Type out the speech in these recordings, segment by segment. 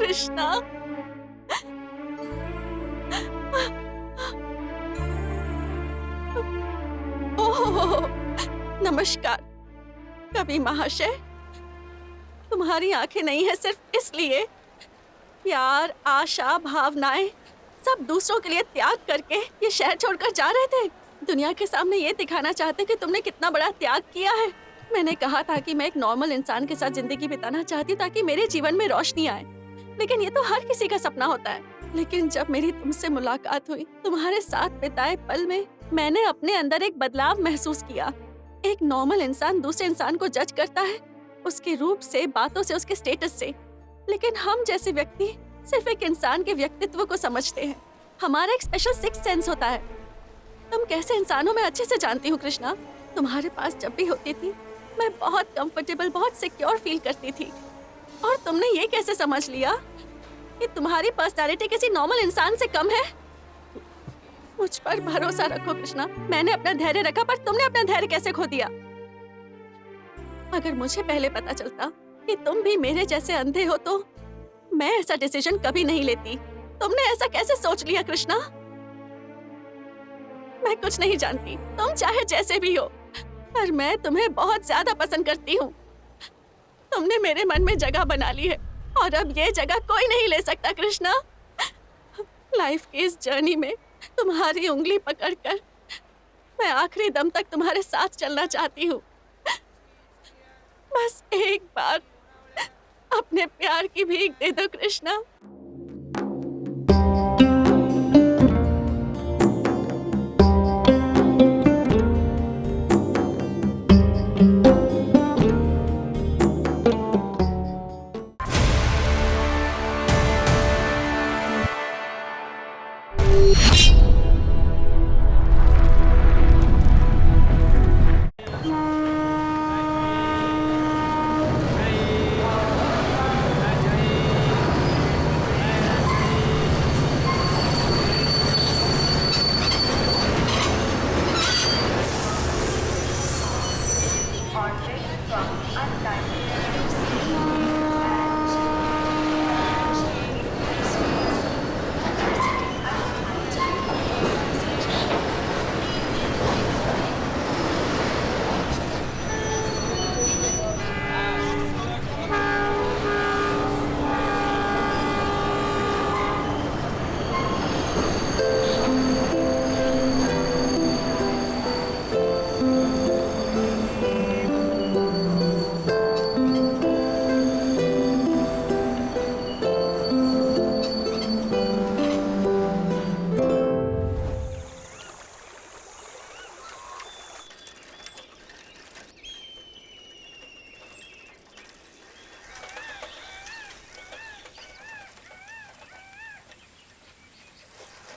कृष्णा। ओह, नमस्कार कवि महाशय। तुम्हारी आंखें नहीं है सिर्फ इसलिए प्यार, आशा, भावनाएं सब दूसरों के लिए त्याग करके ये शहर छोड़कर जा रहे थे। दुनिया के सामने ये दिखाना चाहते कि तुमने कितना बड़ा त्याग किया है। मैंने कहा था कि मैं एक नॉर्मल इंसान के साथ जिंदगी बिताना चाहती हूँ ताकि मेरे जीवन में रोशनी आए, लेकिन ये तो हर किसी का सपना होता है। लेकिन जब मेरी तुमसे मुलाकात हुई, तुम्हारे साथ बिताए पल में मैंने अपने अंदर एक बदलाव महसूस किया। एक नॉर्मल इंसान दूसरे इंसान को जज करता है उसके रूप से, बातों से, उसके स्टेटस से, लेकिन हम जैसे व्यक्ति सिर्फ एक इंसान के व्यक्तित्व को समझते हैं। हमारा एक स्पेशल सिक्स सेंस होता है। तुम कैसे इंसानों में अच्छे से जानती हूँ कृष्णा। तुम्हारे पास जब भी होती थी मैं बहुत कंफर्टेबल, बहुत सिक्योर फील करती थी। और तुमने ये कैसे समझ लिया कि तुम्हारी पर्सनालिटी किसी नॉर्मल इंसान से कम है? मुझ पर भरोसा रखो कृष्णा। मैंने अपना धैर्य रखा पर तुमने अपना धैर्य कैसे खो दिया? अगर मुझे पहले पता चलता कि तुम भी मेरे जैसे अंधे हो तो मैं ऐसा डिसीजन कभी नहीं लेती। तुमने ऐसा कैसे सोच लिया कृष्णा? मैं कुछ नहीं जानती, तुम चाहे जैसे भी हो, पर मैं तुम्हें बहुत ज्यादा पसंद करती हूँ। तुमने मेरे मन में जगह बना ली है और अब ये जगह कोई नहीं ले सकता कृष्णा। लाइफ की इस जर्नी में तुम्हारी उंगली पकड़कर मैं आखिरी दम तक तुम्हारे साथ चलना चाहती हूँ। बस एक बार अपने प्यार की भीख दे दो कृष्णा।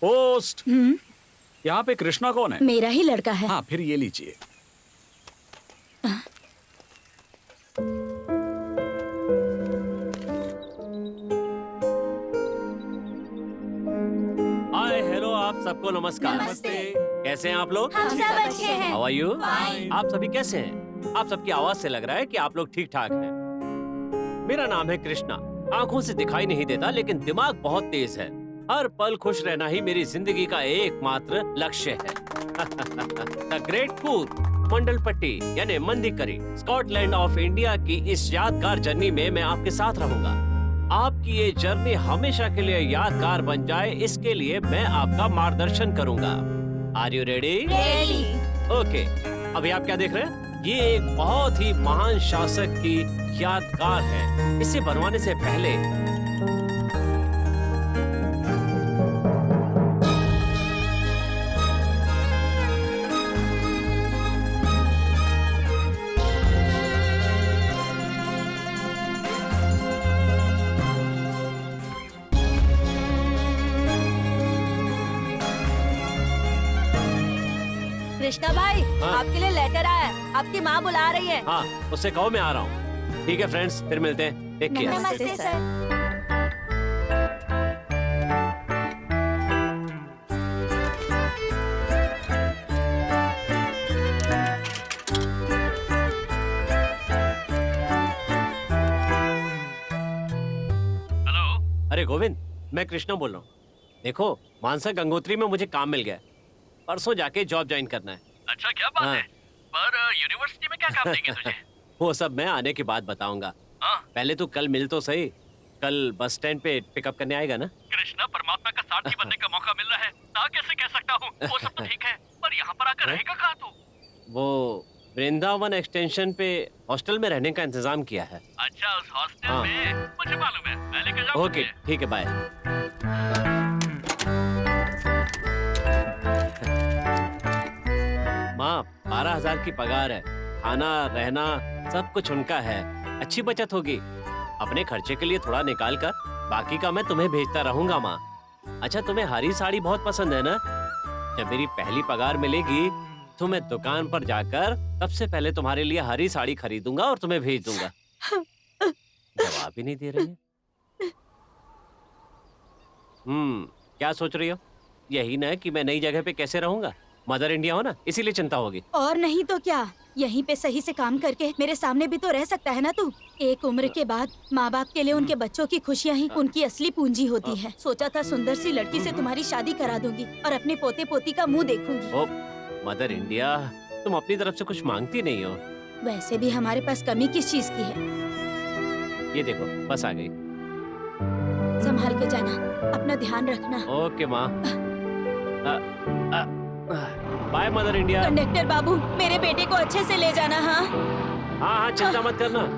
पोस्ट। यहाँ पे कृष्णा कौन है? मेरा ही लड़का है। हाँ, फिर ये लीजिए। हाय, हेलो, आप सबको नमस्कार। नमस्ते। कैसे हैं आप लोग? हम सब अच्छे हैं। How are you? Fine। आप सभी कैसे हैं? आप सबकी आवाज से लग रहा है कि आप लोग ठीक ठाक हैं। मेरा नाम है कृष्णा। आंखों से दिखाई नहीं देता लेकिन दिमाग बहुत तेज है। हर पल खुश रहना ही मेरी जिंदगी का एकमात्र लक्ष्य है। द ग्रेट टूर मंडलपट्टी यानी मंदिकरी, स्कॉटलैंड ऑफ इंडिया की इस यादगार जर्नी में मैं आपके साथ रहूंगा। आपकी ये जर्नी हमेशा के लिए यादगार बन जाए, इसके लिए मैं आपका मार्गदर्शन करूंगा। Are you ready? Ready. Okay, अभी आप क्या देख रहे हैं? ये एक बहुत ही महान शासक की यादगार है। इसे बनवाने से पहले कृष्णा भाई, हाँ। आपके लिए लेटर आया है। आपकी माँ बुला रही है। हाँ, उससे कहो मैं आ रहा हूँ। ठीक है फ्रेंड्स, फिर मिलते हैं। Take care. नमस्ते सर। अरे गोविंद, मैं कृष्णा बोल रहा हूँ। देखो, मानसा गंगोत्री में मुझे काम मिल गया है। परसों जाके जॉब ज्वाइन करना है। अच्छा, क्या बात हाँ। है। पर यूनिवर्सिटी में क्या काम देंगे तुझे? वो सब मैं आने के बाद बताऊंगा। हाँ। पहले तू कल मिल तो सही। कल बस स्टैंड पे पिकअप करने आएगा ना? कृष्णा, परमात्मा का सारथी बनने का मौका मिल रहा है, ना कैसे कह सकता हूँ। वो सब तो ठीक है, पर यहाँ पर आकर रहेगा कहाँ तू? वो वृंदावन एक्सटेंशन पे हॉस्टल में रहने का इंतजाम किया है। अच्छा, उस हॉस्टल हाँ। में मुझे मालूम है, मैं लेकर जाऊंगा ओके, तुझे। ठीक है, बाय। माँ, 12,000 की पगार है। खाना रहना सब कुछ उनका है। अच्छी बचत होगी। अपने खर्चे के लिए थोड़ा निकाल कर बाकी का मैं तुम्हें भेजता रहूंगा माँ। अच्छा, तुम्हें हरी साड़ी बहुत पसंद है ना? जब मेरी पहली पगार मिलेगी तो मैं दुकान पर जाकर सबसे पहले तुम्हारे लिए हरी साड़ी खरीदूंगा और तुम्हें भेज दूंगा। जवाब ही नहीं दे रही है। क्या सोच रही हो? यही ना कि मैं नई जगह पे कैसे रहूंगा। मदर इंडिया हो ना, इसीलिए चिंता होगी। और नहीं तो क्या, यहीं पे सही से काम करके मेरे सामने भी तो रह सकता है ना तू। एक उम्र के बाद माँ बाप के लिए उनके बच्चों की खुशियाँ ही उनकी असली पूंजी होती है। सोचा था सुंदर सी लड़की से तुम्हारी शादी करा दूंगी और अपने पोते पोती का मुंह देखूंगी। ओ मदर इंडिया, तुम अपनी तरफ से कुछ मांगती नहीं हो। वैसे भी हमारे पास कमी किस चीज की है। ये देखो, बस आ गई। संभाल के जाना, अपना ध्यान रखना। ओके माँ। Bye mother India. कंडक्टर बाबू, मेरे बेटे को अच्छे से ले जाना। हाँ हाँ हाँ, चिंता मत करना।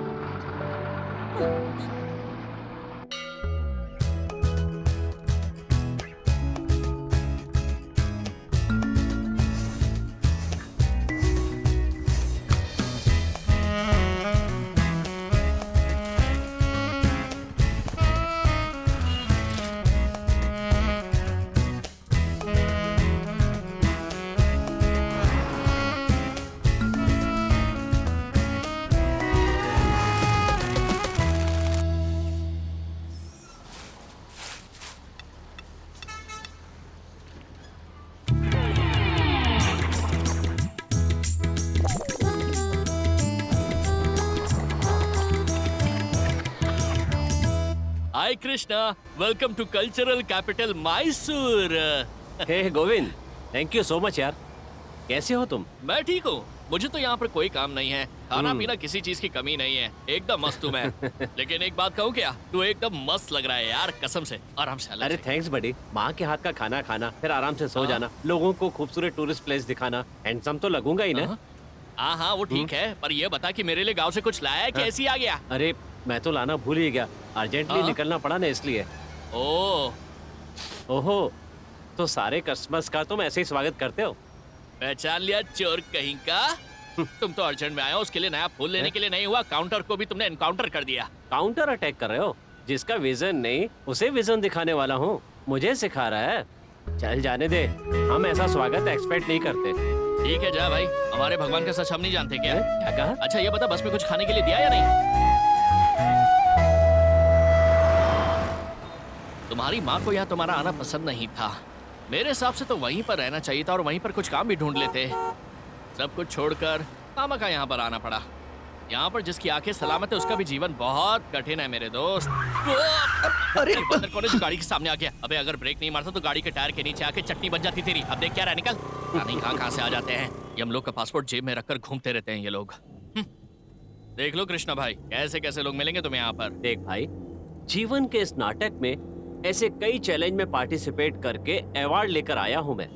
Hi Krishna, welcome to cultural capital Mysore. हे Govind, thank you so much यार। कैसे हो तुम? मैं ठीक हूँ। मुझे तो यहाँ पर कोई काम नहीं है, खाना पीना किसी चीज की कमी नहीं है, एकदम मस्त हूँ मैं। लेकिन एक बात कहूँ क्या, तू एकदम मस्त लग रहा है यार, कसम से। आराम से अरे थैंक्स बडी। माँ के हाथ का खाना खाना, फिर आराम से सो जाना, लोगों को खूबसूरत टूरिस्ट प्लेस दिखाना। हैंडसम तो लगूंगा ही ना। हाँ हाँ, वो ठीक है, पर ये बता कि मेरे लिए गाँव से कुछ लाया है, कैसी आ गया? अरे मैं तो लाना भूल ही गया, अर्जेंटली निकलना पड़ा ना इसलिए। ओहो, तो सारे कस्टमर्स का तुम ऐसे ही स्वागत करते हो? पहचान लिया चोर कहीं का। तुम तो अर्जेंट में आए हो, उसके लिए नया फूल लेने के लिए नहीं हुआ, काउंटर को भी तुमने एनकाउंटर कर दिया। काउंटर अटैक कर रहे हो? जिसका विजन नहीं उसे विजन दिखाने वाला हूँ, मुझे सिखा रहा है। चल जाने दे, हम ऐसा स्वागत एक्सपेक्ट नहीं करते। ठीक है जा भाई, हमारे भगवान का सच हम नहीं जानते क्या? क्या कहा? अच्छा ये बता, बस में कुछ खाने के लिए दिया या नहीं? तुम्हारी माँ को यहाँ तुम्हारा आना पसंद नहीं था। मेरे हिसाब से तो वहीं पर रहना चाहिए था और वहीं पर कुछ काम भी ढूंढ लेते। सब कुछ छोड़कर मामा का यहाँ पर आना पड़ा। यहाँ पर जिसकी आंखें सलामत है उसका भी जीवन बहुत कठिन है मेरे दोस्त। अरे बंदर कौन है जो गाड़ी के सामने आ गया? अबे अगर ब्रेक नहीं मारता तो गाड़ी के टायर के नीचे आके चटनी बन जाती तेरी। अब देख क्या रहा, निकल। नहीं कहाँ से आ जाते हैं ये, हम लोग का पासपोर्ट जेब में रखकर घूमते रहते हैं ये लोग। देख लो कृष्णा भाई, कैसे कैसे लोग मिलेंगे तुम्हें यहाँ पर। देख भाई, जीवन के इस नाटक में ऐसे कई चैलेंज में पार्टिसिपेट करके अवार्ड लेकर आया हूँ मैं।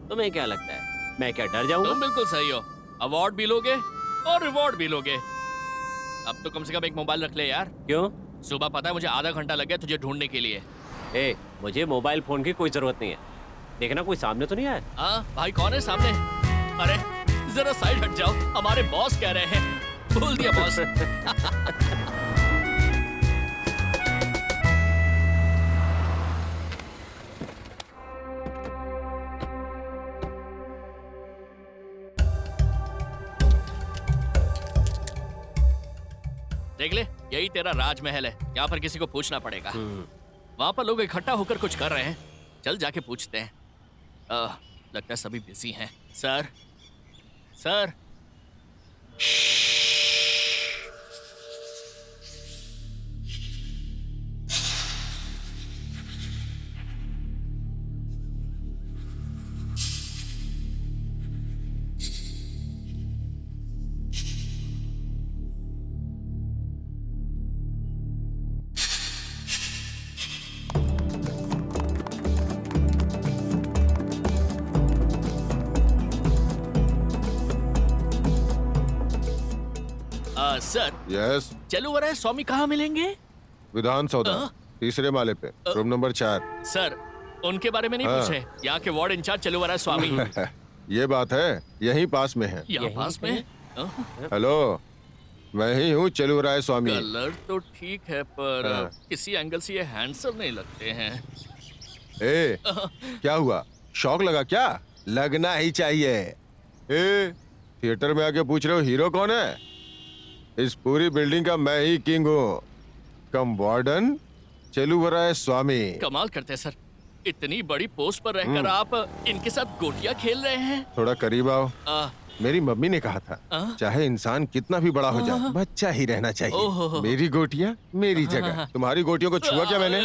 तुम्हें क्या लगता है मैं क्या डर जाऊंगा? तुम बिल्कुल सही हो, अवार्ड भी लोगे और रिवॉर्ड भी लोगे। अब तो कम से कम एक मोबाइल रख ले यार। क्यों? सुबह पता है मुझे आधा घंटा लग गया तुझे ढूंढने के लिए। ए, मुझे मोबाइल फोन की कोई जरूरत नहीं है। देखना कोई सामने तो नहीं आया। हाँ भाई, कौन है सामने? अरे जरा साइड हट जाओ, हमारे बॉस कह रहे हैं। बोल दिया बॉस। देख ले, यही तेरा राजमहल है, यहाँ पर किसी को पूछना पड़ेगा। वहाँ पर लोग इकट्ठा होकर कुछ कर रहे हैं, चल जाके पूछते हैं। लगता है सभी बिजी हैं। Sir, sir. सर, यस, चलुवराय स्वामी कहाँ मिलेंगे? विधान सौदा, तीसरे माले पे, रूम नंबर 4। सर, उनके बारे में नहीं हाँ। पूछे। यहाँ के वार्ड इंचार्ज चलुवराय स्वामी। ये बात है, यहीं पास में है। यहाँ पास में? हेलो, मैं ही हूँ चलुवराय स्वामी। कलर तो ठीक है, पर हाँ। किसी एंगल से ये हैंडसम नहीं लगते हैं। ए, क्या हुआ? शौक लगा क्या? लगना ही चाहिए। ए, थिएटर में आके पूछ रहे हो हीरो कौन है? इस पूरी बिल्डिंग का मैं ही किंग हूँ। कम वार्डन चलुवराय स्वामी। कमाल करते हैं सर, इतनी बड़ी पोस्ट पर रहकर आप इनके साथ गोटियां खेल रहे हैं। थोड़ा करीब आओ। आ, मेरी मम्मी ने कहा था, चाहे इंसान कितना भी बड़ा हो जाए, बच्चा ही रहना ओहो। चाहिए। मेरी गोटियां मेरी जगह। तुम्हारी गोटियों को छुआ क्या मैंने?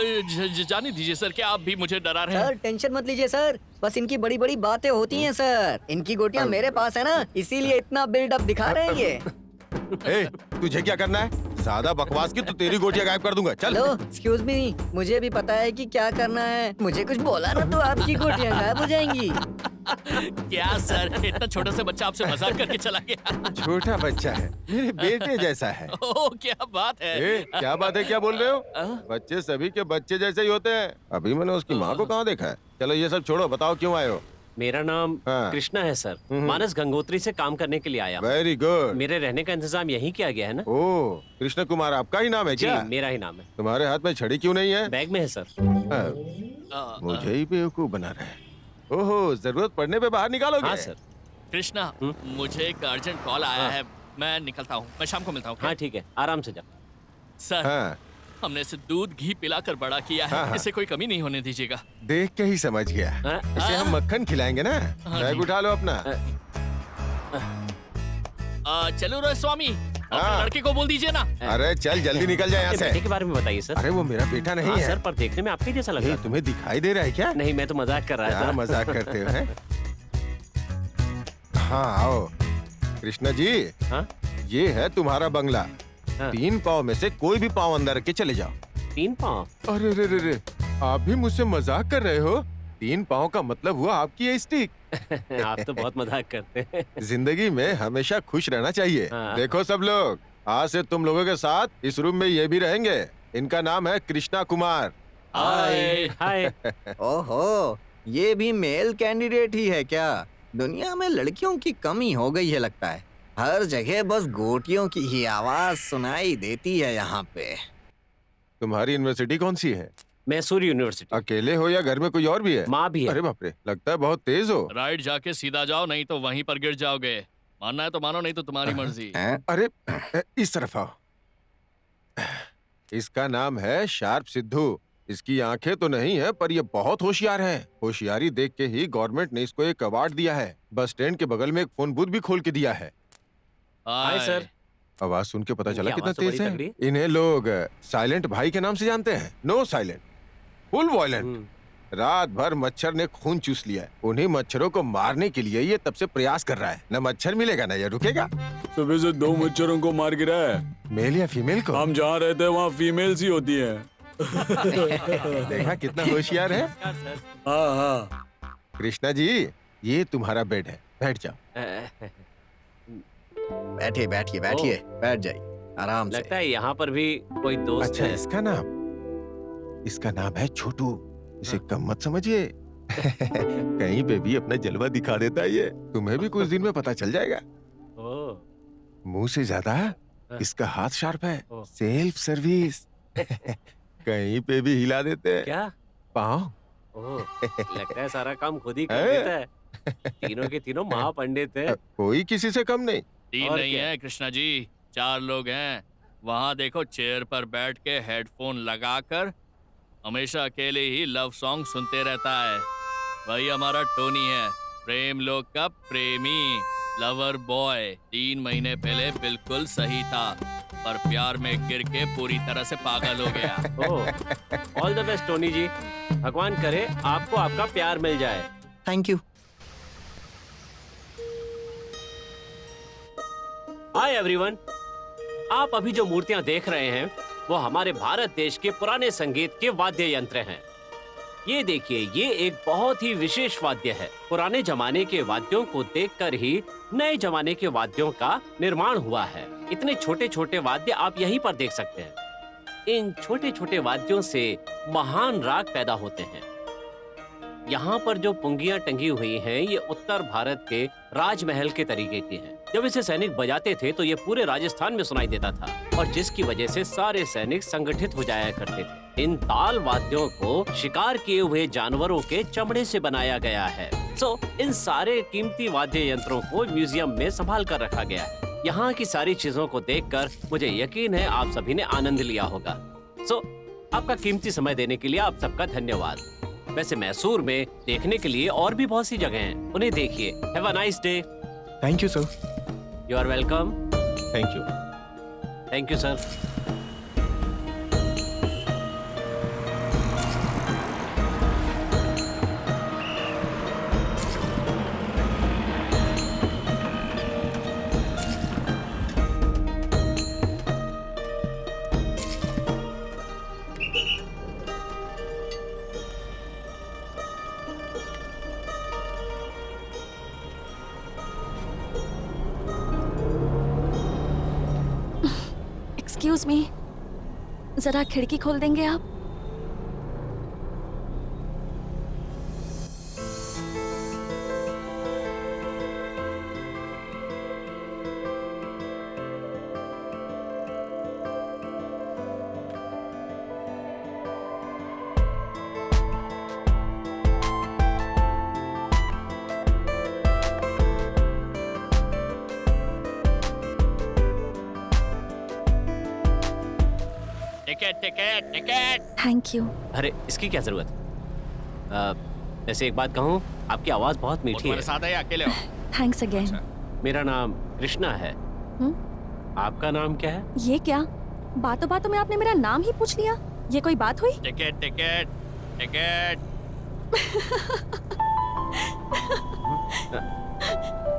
जाने दीजिए सर, क्या आप भी मुझे डरा रहे हैं? सर टेंशन मत लीजिए सर, बस इनकी बड़ी बड़ी बातें होती हैं सर। इनकी गोटियां मेरे पास है ना, इसीलिए इतना बिल्डअप दिखा रहे हैं ये। ए, तुझे क्या करना है? ज्यादा बकवास की तो तेरी गोटियां गायब कर दूंगा। चल। हेलो, एक्सक्यूज मी, मुझे भी पता है कि क्या करना है। मुझे कुछ बोला ना तो आपकी गोटियां गायब हो जाएंगी। क्या सर, इतना छोटा सा बच्चा आपसे मजाक करके चला गया? छोटा बच्चा है, मेरे बेटे जैसा है। ओह, क्या बात है। ए, क्या बात है? क्या बोल रहे हो? बच्चे सभी के बच्चे जैसे ही होते हैं। अभी मैंने उसकी माँ को कहाँ देखा है? चलो ये सब छोड़ो, बताओ क्यों आए हो? मेरा नाम हाँ। कृष्णा है सर। मानस गंगोत्री से काम करने के लिए आया हूँ। Very good. मेरे रहने का इंतजाम यहीं किया गया है ना? ओ, कृष्ण कुमार आपका ही नाम है जी, क्या? मेरा ही नाम है। तुम्हारे हाथ में छड़ी क्यों नहीं है? बैग में है सर। हाँ, मुझे ही बेवकूफ बना रहे हैं। ओहो, जरूरत पड़ने पे बाहर निकालोगे? हाँ सर। कृष्णा, मुझे एक अर्जेंट कॉल आया है, मैं निकलता हूँ। मैं शाम को मिलता हूँ। हाँ ठीक है, आराम से जा। सर, हाँ, हमने इसे दूध घी पिलाकर बड़ा किया है। हाँ। इसे कोई कमी नहीं होने दीजिएगा। देख के ही समझ गया। हाँ? इसे हम मक्खन खिलाएंगे ना। बैग जी। उठा लो अपना। चलो रे स्वामी, अपने हाँ। लड़के को बोल दीजिए ना। अरे चल, जल्दी निकल जाए यहाँ बेटे से। के बारे में बताइए सर। अरे वो मेरा बेटा नहीं हाँ है। सर, पर देखने में आपके जैसा लग ए, रहा है। तुम्हें दिखाई दे रहा है क्या? नहीं, मैं तो मजाक कर रहा क्या था। मजाक करते हो हैं? हाँ आओ। कृष्णा जी, हाँ? ये है तुम्हारा बंगला। हाँ। 3 पाँव में से कोई भी पाँव अंदर रख के चले जाओ। 3 पाँव? अरे रे रे रे, आप भी मुझसे मजाक कर रहे हो? 3 पाँव का मतलब हुआ आपकी ये स्टिक। आप तो बहुत मजाक करते हैं। जिंदगी में हमेशा खुश रहना चाहिए। हाँ। देखो सब लोग, आज से तुम लोगों के साथ इस रूम में ये भी रहेंगे। इनका नाम है कृष्णा कुमार। हाय। हाय। ओहो, ये भी मेल कैंडिडेट ही है क्या? दुनिया में लड़कियों की कमी हो गई है लगता है। हर जगह बस गोटियों की ही आवाज सुनाई देती है यहाँ पे। तुम्हारी यूनिवर्सिटी कौन सी है? मैसूर यूनिवर्सिटी। अकेले हो या घर में कोई और भी है? माँ भी है। अरे बाप रे, लगता है बहुत तेज हो। राइट जाके सीधा जाओ, नहीं तो वहीं पर गिर जाओगे। मानना है तो मानो, नहीं तो तुम्हारी मर्जी। हैं? अरे इस तरफ आओ। इसका नाम है शार्प सिद्धू। इसकी आंखें तो नहीं है, पर ये बहुत होशियार है। होशियारी देख के ही गवर्नमेंट ने इसको एक अवार्ड दिया है। बस स्टैंड के बगल में एक फोन बूथ भी खोल के दिया है। Hi sir. आवाज सुन के पता चला इनकी कितना आवाज तो तेज बड़ी है। तगड़ी। इन्हें लोग साइलेंट भाई के नाम से जानते हैं। No silent, full violent. रात भर मच्छर ने खून चूस लिया है। उन्हीं मच्छरों को मारने के लिए ये तब से प्रयास कर रहा है। न मच्छर मिलेगा न ये रुकेगा। सुबह से 2 मच्छरों को मार गिरा है। मेल या फीमेल को? हम जहाँ रहते हैं वहाँ फीमेल्स ही होती है। देखा कितना होशियार है। हाँ हाँ। कृष्णा जी, ये तुम्हारा बेड है, बैठ जाओ। बैठिए बैठिए बैठिए, बैठ जाइए आराम लगता से। है यहाँ पर भी कोई दोस्त अच्छा, है। इसका नाम है छोटू। इसे कम मत समझिए। कहीं पे भी अपना जलवा दिखा देता है ये। तुम्हें भी कुछ दिन में पता चल जाएगा। ओह, मुंह से ज्यादा इसका हाथ शार्प है। ओह। Self service. कहीं पे भी हिला देते हैं। क्या? पाँव। ओह, लगता है सारा काम खुद ही कर है? देता है। तीनों के तीनों महापंडित है। कोई किसी से कम नहीं। 3 और नहीं क्या? है कृष्णा जी, 4 लोग हैं। वहाँ देखो, चेयर पर बैठ के हेडफोन लगाकर हमेशा अकेले ही लव सॉन्ग सुनते रहता है। वही हमारा टोनी है, प्रेम लोक का प्रेमी, लवर बॉय। 3 महीने पहले बिल्कुल सही था, पर प्यार में गिर के पूरी तरह से पागल हो गया। ओह, ऑल द बेस्ट टोनी जी। भगवान करे आपको आपका प्यार मिल जाए। Thank you. Hi everyone. आप अभी जो मूर्तियां देख रहे हैं वो हमारे भारत देश के पुराने संगीत के वाद्य यंत्र हैं। ये देखिए, ये एक बहुत ही विशेष वाद्य है। पुराने जमाने के वाद्यों को देखकर ही नए जमाने के वाद्यों का निर्माण हुआ है। इतने छोटे छोटे वाद्य आप यहीं पर देख सकते हैं। इन छोटे छोटे वाद्यों से महान राग पैदा होते हैं। यहाँ पर जो पुंगियां टंगी हुई हैं, ये उत्तर भारत के राजमहल के तरीके की हैं। जब इसे सैनिक बजाते थे तो ये पूरे राजस्थान में सुनाई देता था, और जिसकी वजह से सारे सैनिक संगठित हो जाया करते थे। इन ताल वाद्यों को शिकार किए हुए जानवरों के चमड़े से बनाया गया है। इन सारे कीमती वाद्य यंत्रों को म्यूजियम में संभाल कर रखा गया है। यहाँ की सारी चीजों को देखकर मुझे यकीन है आप सभी ने आनंद लिया होगा। आपका कीमती समय देने के लिए आप सबका धन्यवाद। वैसे मैसूर में देखने के लिए और भी बहुत सी जगह हैं, उन्हें देखिए। Have a nice day. Thank you sir. You are welcome. Thank you. Thank you sir. Excuse me, जरा खिड़की खोल देंगे आप? Ticket ticket ticket. Thank you. अरे इसकी क्या जरूरत है? वैसे एक बात कहूँ, आपकी आवाज बहुत मीठी है। तुम्हारे साथ है या अकेले हो? Thanks again. मेरा नाम कृष्णा है। आपका नाम क्या है? ये क्या बातों बातों में आपने मेरा नाम ही पूछ लिया? ये कोई बात हुई? Ticket ticket ticket.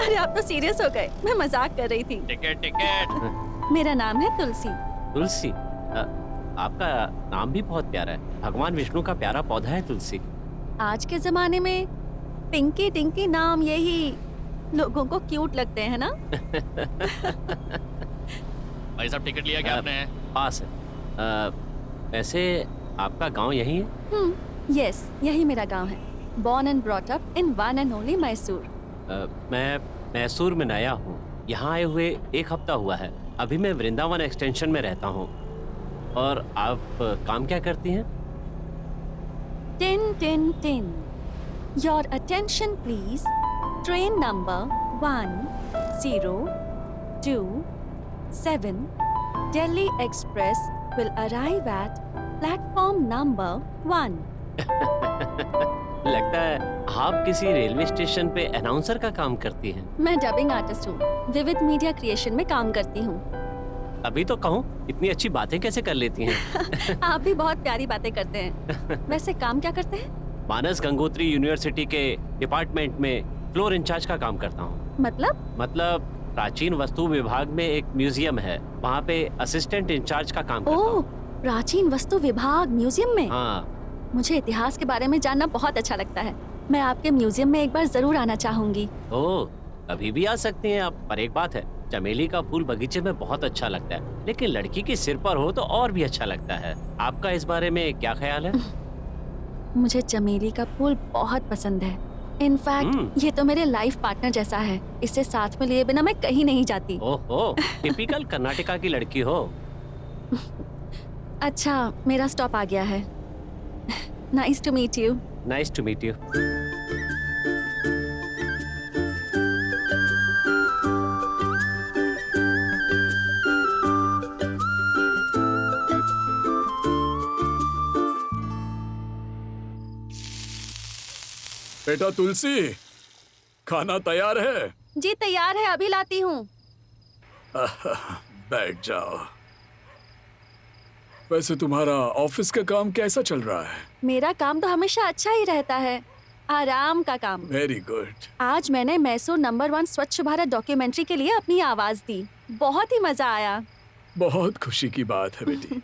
अरे आप तो सीरियस हो गए, मैं मजाक कर रही थी। Ticket ticket. मेरा नाम है तुलसी। तुलसी? आपका नाम भी बहुत प्यारा है। भगवान विष्णु का प्यारा पौधा है तुलसी। आज के जमाने में पिंकी टिंकी नाम यही लोगों को क्यूट लगते हैं ना? भाई साहब टिकट लिया क्या आपने? पास है। वैसे आपका गांव यही है? यस, यही मेरा गांव है। Born and brought up in one and only Mysore. मैं मैसूर में नया हूँ। यहाँ आए हुए 1 हफ्ता हुआ है। अभी मैं वृंदावन एक्सटेंशन में रहता हूँ। और आप काम क्या करती हैं? 10 Your attention please. Train number 1027 Delhi Express will arrive at platform number 1. लगता है आप किसी रेलवे स्टेशन पे अनाउंसर का काम करती हैं। मैं डबिंग आर्टिस्ट हूँ। विविध मीडिया क्रिएशन में काम करती हूँ। अभी तो कहूँ, इतनी अच्छी बातें कैसे कर लेती हैं? आप भी बहुत प्यारी बातें करते हैं। वैसे काम क्या करते हैं? मानस गंगोत्री यूनिवर्सिटी के डिपार्टमेंट में फ्लोर इंचार्ज का काम करता हूँ। मतलब प्राचीन वस्तु विभाग में एक म्यूजियम है, वहाँ पे असिस्टेंट इंचार्ज का काम करता ओह, हूँ। प्राचीन वस्तु विभाग म्यूजियम में? हाँ। मुझे इतिहास के बारे में जानना बहुत अच्छा लगता है। मैं आपके म्यूजियम में एक बार जरूर आना चाहूंगी। ओह, अभी भी आ सकती हैं आप। पर एक बात है, चमेली का फूल बगीचे में बहुत अच्छा लगता है, लेकिन लड़की के सिर पर हो तो और भी अच्छा लगता है। आपका इस बारे में क्या ख्याल है? मुझे चमेली का फूल बहुत पसंद है। इनफैक्ट ये तो मेरे लाइफ पार्टनर जैसा है। इसे साथ में लिए बिना मैं कहीं नहीं जाती। ओहो, टिपिकल कर्नाटका की लड़की हो। अच्छा, मेरा स्टॉप आ गया है। Nice to meet you. Nice to meet you. बेटा तुलसी, खाना तैयार है? जी तैयार है, अभी लाती हूँ। बैठ जाओ। वैसे तुम्हारा ऑफिस का काम कैसा चल रहा है? मेरा काम तो हमेशा अच्छा ही रहता है, आराम का काम। Very good. आज मैंने मैसूर नंबर 1 स्वच्छ भारत डॉक्यूमेंट्री के लिए अपनी आवाज दी। बहुत ही मजा आया। बहुत खुशी की बात है बेटी।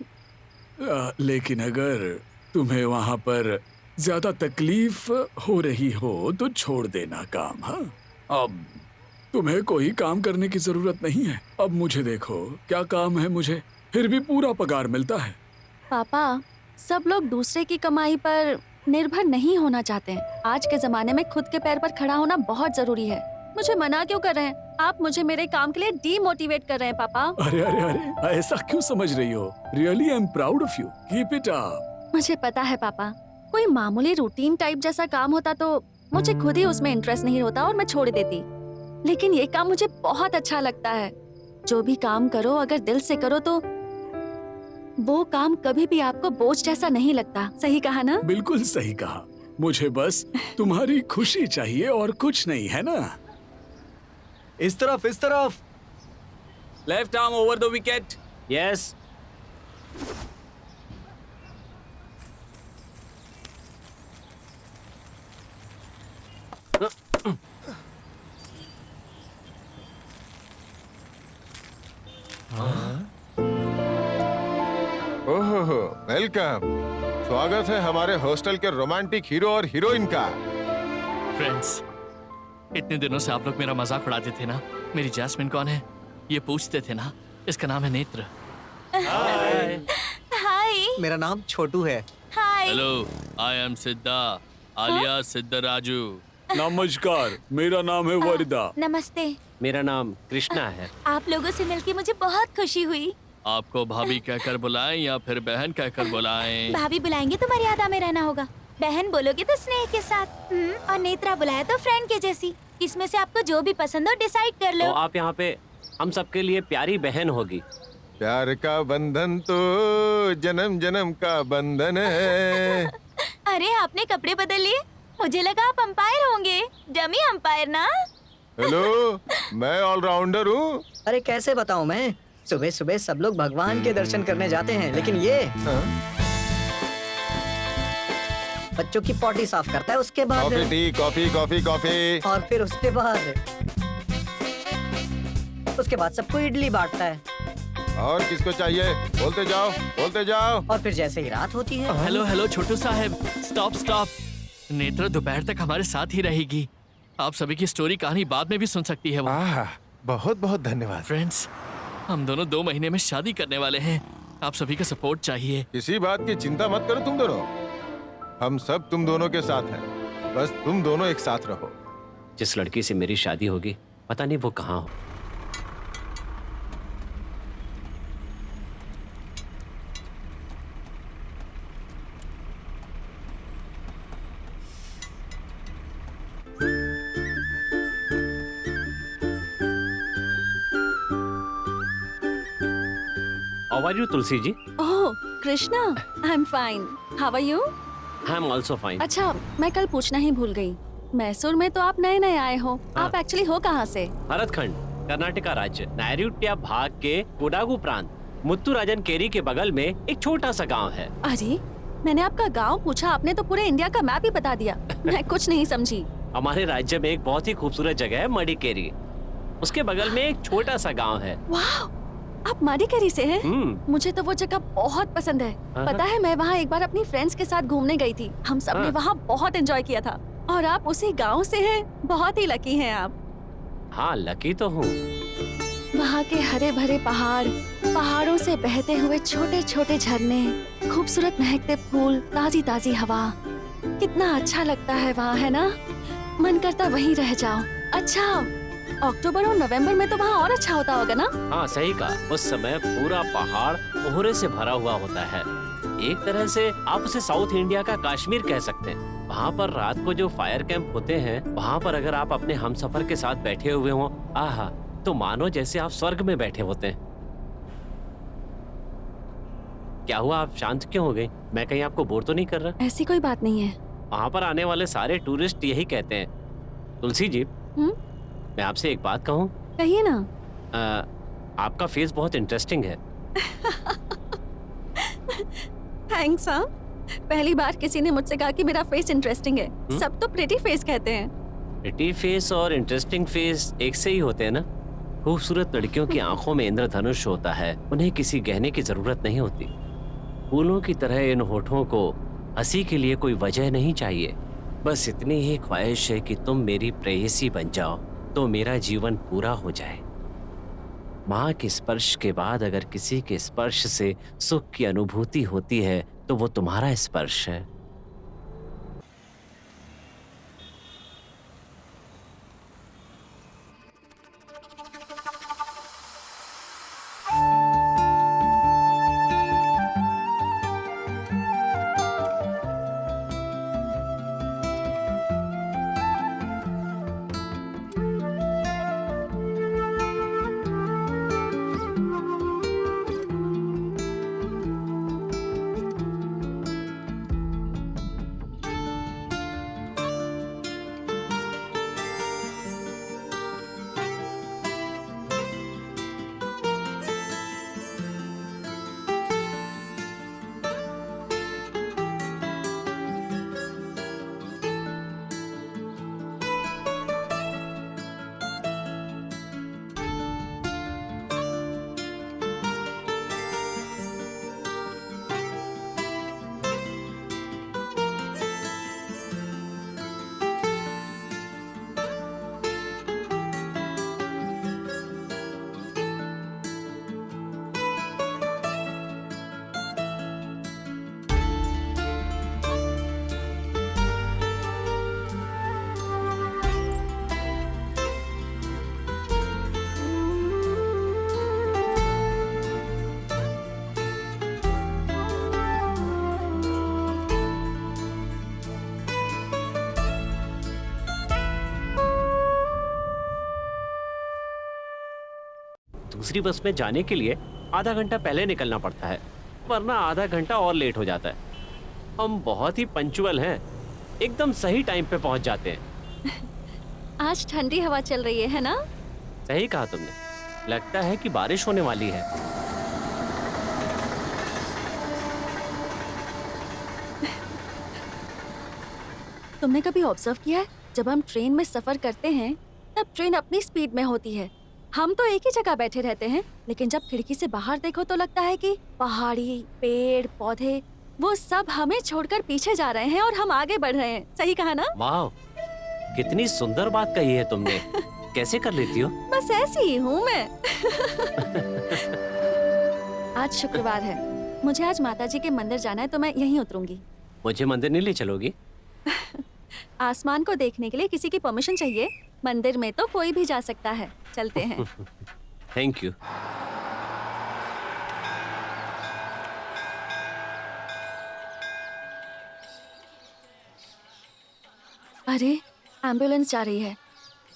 लेकिन अगर तुम्हें वहाँ पर ज्यादा तकलीफ हो रही हो तो छोड़ देना काम। हाँ, अब तुम्हें कोई काम करने की जरूरत नहीं है। अब मुझे देखो, क्या काम है मुझे, फिर भी पूरा पगार मिलता है। पापा, सब लोग दूसरे की कमाई पर निर्भर नहीं होना चाहते हैं। आज के जमाने में खुद के पैर पर खड़ा होना बहुत जरूरी है। मुझे मना क्यों कर रहे हैं? आप मुझे मेरे काम के लिए डीमोटिवेट कर रहे हैं पापा। अरे अरे अरे, ऐसा क्यों समझ रही हो? Really I am proud of you, keep it up. मुझे पता है पापा, कोई मामूली रूटीन टाइप जैसा काम होता तो मुझे खुद ही उसमें इंटरेस्ट नहीं होता और मैं छोड़ देती, लेकिन ये काम मुझे बहुत अच्छा लगता है। जो भी काम करो अगर दिल से करो तो वो काम कभी भी आपको बोझ जैसा नहीं लगता। सही कहा ना? बिल्कुल सही कहा। मुझे बस तुम्हारी खुशी चाहिए और कुछ नहीं, है ना? इस तरफ, इस तरफ। Left arm over the wicket. Yes. ओहो, वेलकम। स्वागत है हमारे हॉस्टल के रोमांटिक हीरो और हीरोइन का। फ्रेंड्स, इतने दिनों से आप लोग मेरा मजाक उड़ाते थे ना। मेरी जैस्मिन कौन है ये पूछते थे ना। इसका नाम है नेत्र। हाय। मेरा नाम छोटू है। हाय। हेलो, आई एम सिद्धा आलिया सिद्धराजू। नमस्कार, मेरा नाम है वरदा। नमस्ते। मेरा नाम कृष्णा है। आप लोगों से मिलके मुझे बहुत खुशी हुई। आपको भाभी कहकर बुलाएं या फिर बहन कहकर बुलाएं? भाभी बुलाएंगे तो मर्यादा में रहना होगा, बहन बोलोगे तो स्नेह के साथ, और नेत्रा बुलाया तो फ्रेंड के जैसी। इसमें से आपको जो भी पसंद हो डिसाइड कर लो। तो आप यहाँ पे हम सबके लिए प्यारी बहन होगी। प्यार का बंधन तो जन्म जन्म का बंधन है। अरे आपने कपड़े बदल लिए, मुझे लगा आप अंपायर होंगे। डमी अंपायर ना। हेलो, मैं ऑलराउंडर हूँ। अरे कैसे बताऊं मैं, सुबह सुबह सब लोग भगवान के दर्शन करने जाते हैं, लेकिन ये बच्चों की पॉटी साफ करता है, उसके बाद coffee tea, coffee coffee coffee. और फिर उसके बाद सबको इडली बांटता है। और किसको चाहिए? बोलते जाओ, बोलते जाओ। और फिर जैसे ही रात होती है। हेलो हेलो छोटू साहब, स्टॉप स्टॉप। नेत्र दोपहर तक हमारे साथ ही रहेगी। आप सभी की स्टोरी कहानी बाद में भी सुन सकती है वो। बहुत बहुत धन्यवाद। फ्रेंड्स, हम दोनों 2 महीने में शादी करने वाले हैं। आप सभी का सपोर्ट चाहिए। किसी बात की चिंता मत करो तुम दोनों, हम सब तुम दोनों के साथ हैं। बस तुम दोनों एक साथ रहो। जिस लड़की से मेरी शादी होगी पता नहीं वो कहाँ हो। How are you, Tulsi ji? Oh Krishna, I am fine. How are you? I am also fine. अच्छा, मैं कल पूछना ही भूल गई। मैसूर में तो आप नए नए आए हो। हाँ। आप एक्चुअली हो कहाँ से? भरतखंड, कर्नाटका राज्य, नैऋत्य भाग के कोडागु प्रांत, मुत्तुराजन केरी के बगल में एक छोटा सा गांव है। अरे, मैंने आपका गांव पूछा, आपने तो पूरे इंडिया का मैप ही बता दिया। मैं कुछ नहीं समझी। हमारे राज्य में एक बहुत ही खूबसूरत जगह है मडिकेरी। उसके बगल में एक छोटा सा गांव है। वाह, आप मडिकेरी से हैं? मुझे तो वो जगह बहुत पसंद है। पता है, मैं वहाँ एक बार अपनी फ्रेंड्स के साथ घूमने गई थी। हम सब ने वहाँ बहुत एंजॉय किया था। और आप उसी गांव से हैं। बहुत ही लकी हैं आप। हाँ, लकी तो हूँ। वहाँ के हरे भरे पहाड़, पहाड़ों से बहते हुए छोटे छोटे झरने, खूबसूरत महकते फूल, ताजी ताजी हवा, कितना अच्छा लगता है वहाँ, है ना? मन करता वहीं रह जाओ। अच्छा, अक्टूबर और नवंबर में तो वहाँ और अच्छा होता होगा ना? हाँ सही कहा, उस समय पूरा पहाड़ कोहरे से भरा हुआ होता है। एक तरह से आप उसे साउथ इंडिया का कश्मीर कह सकते हैं। वहाँ पर रात को जो फायर कैंप होते हैं, वहाँ पर अगर आप अपने हमसफर के साथ बैठे हुए हो, आहा, तो मानो जैसे आप स्वर्ग में बैठे होते हैं। क्या हुआ, आप शांत क्यों हो गए? मैं कहीं आपको बोर तो नहीं कर रहा? ऐसी कोई बात नहीं है। वहाँ पर आने वाले सारे टूरिस्ट यही कहते हैं। तुलसी जी, मैं आपसे एक बात कहूँ? कहिए ना। आपका फेस बहुत इंटरेस्टिंग है। थैंक्स। हाँ, पहली बार किसी ने मुझसे कहा कि मेरा फेस इंटरेस्टिंग है। सब तो प्रिटी फेस कहते हैं। प्रिटी फेस और इंटरेस्टिंग फेस एक से ही होते हैं ना? खूबसूरत लड़कियों की आंखों में इंद्रधनुष होता है, उन्हें किसी गहने की जरूरत नहीं होती। फूलों की तरह इन होठों को हंसी के लिए कोई वजह नहीं चाहिए, बस इतनी ही ख्वाहिश है कि तुम मेरी प्रेयसी बन जाओ तो मेरा जीवन पूरा हो जाए। माँ के स्पर्श के बाद अगर किसी के स्पर्श से सुख की अनुभूति होती है तो वो तुम्हारा स्पर्श है। दूसरी बस में जाने के लिए आधा घंटा पहले निकलना पड़ता है, वरना आधा घंटा और लेट हो जाता है। हम बहुत ही पंक्चुअल हैं, एकदम सही टाइम पे पहुंच जाते हैं। आज ठंडी हवा चल रही है ना? सही कहा तुमने, लगता है कि बारिश होने वाली है। तुमने कभी ऑब्जर्व किया है, जब हम ट्रेन में सफर करते हैं तब ट्रेन अपनी स्पीड में होती है, हम तो एक ही जगह बैठे रहते हैं, लेकिन जब खिड़की से बाहर देखो तो लगता है कि पहाड़ी, पेड़, पौधे वो सब हमें छोड़कर पीछे जा रहे हैं और हम आगे बढ़ रहे हैं। सही कहा ना? वाह, कितनी सुंदर बात कही है तुमने। कैसे कर लेती हो? बस ऐसी ही हूँ मैं। आज शुक्रवार है, मुझे आज माताजी के मंदिर जाना है तो मैं यहीं उतरूंगी। मुझे मंदिर नहीं ले चलोगी? आसमान को देखने के लिए किसी की परमिशन चाहिए, मंदिर में तो कोई भी जा सकता है। चलते हैं। Thank you. अरे एम्बुलेंस जा रही है,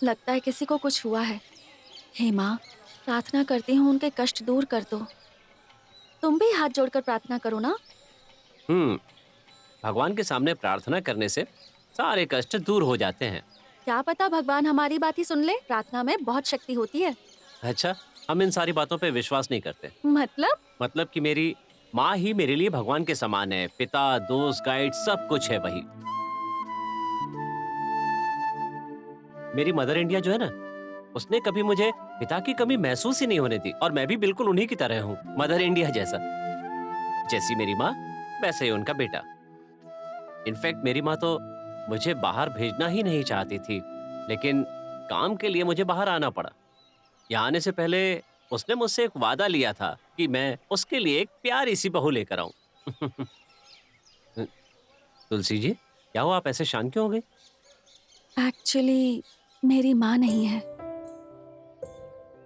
लगता है किसी को कुछ हुआ है। हे माँ, प्रार्थना करती हूँ उनके कष्ट दूर कर दो। तुम भी हाथ जोड़कर प्रार्थना करो ना। भगवान के सामने प्रार्थना करने से सारे कष्ट दूर हो जाते हैं। क्या पता भगवान हमारी बात ही सुन ले, प्रार्थना में बहुत शक्ति होती है। अच्छा, हम इन सारी बातों पे विश्वास नहीं करते। मतलब कि मेरी माँ ही मेरे लिए भगवान के समान है, पिता, दोस्त, गाइड, सब कुछ है वही। मेरी मदर इंडिया जो है ना, उसने कभी मुझे पिता की कमी महसूस ही नहीं होने दी, और मैं भी बिल्कुल उन्हीं की तरह हूँ, मदर इंडिया जैसा। जैसी मेरी माँ वैसे ही उनका बेटा। इनफैक्ट मेरी माँ तो मुझे बाहर भेजना ही नहीं चाहती थी, लेकिन काम के लिए मुझे बाहर आना पड़ा। यहाँ आने से पहले उसने मुझसे एक वादा लिया था कि मैं उसके लिए एक प्यारी सी बहू लेकर आऊं। तुलसी जी, क्या हुआ, आप ऐसे शांत क्यों हो गई? एक्चुअली मेरी माँ नहीं है।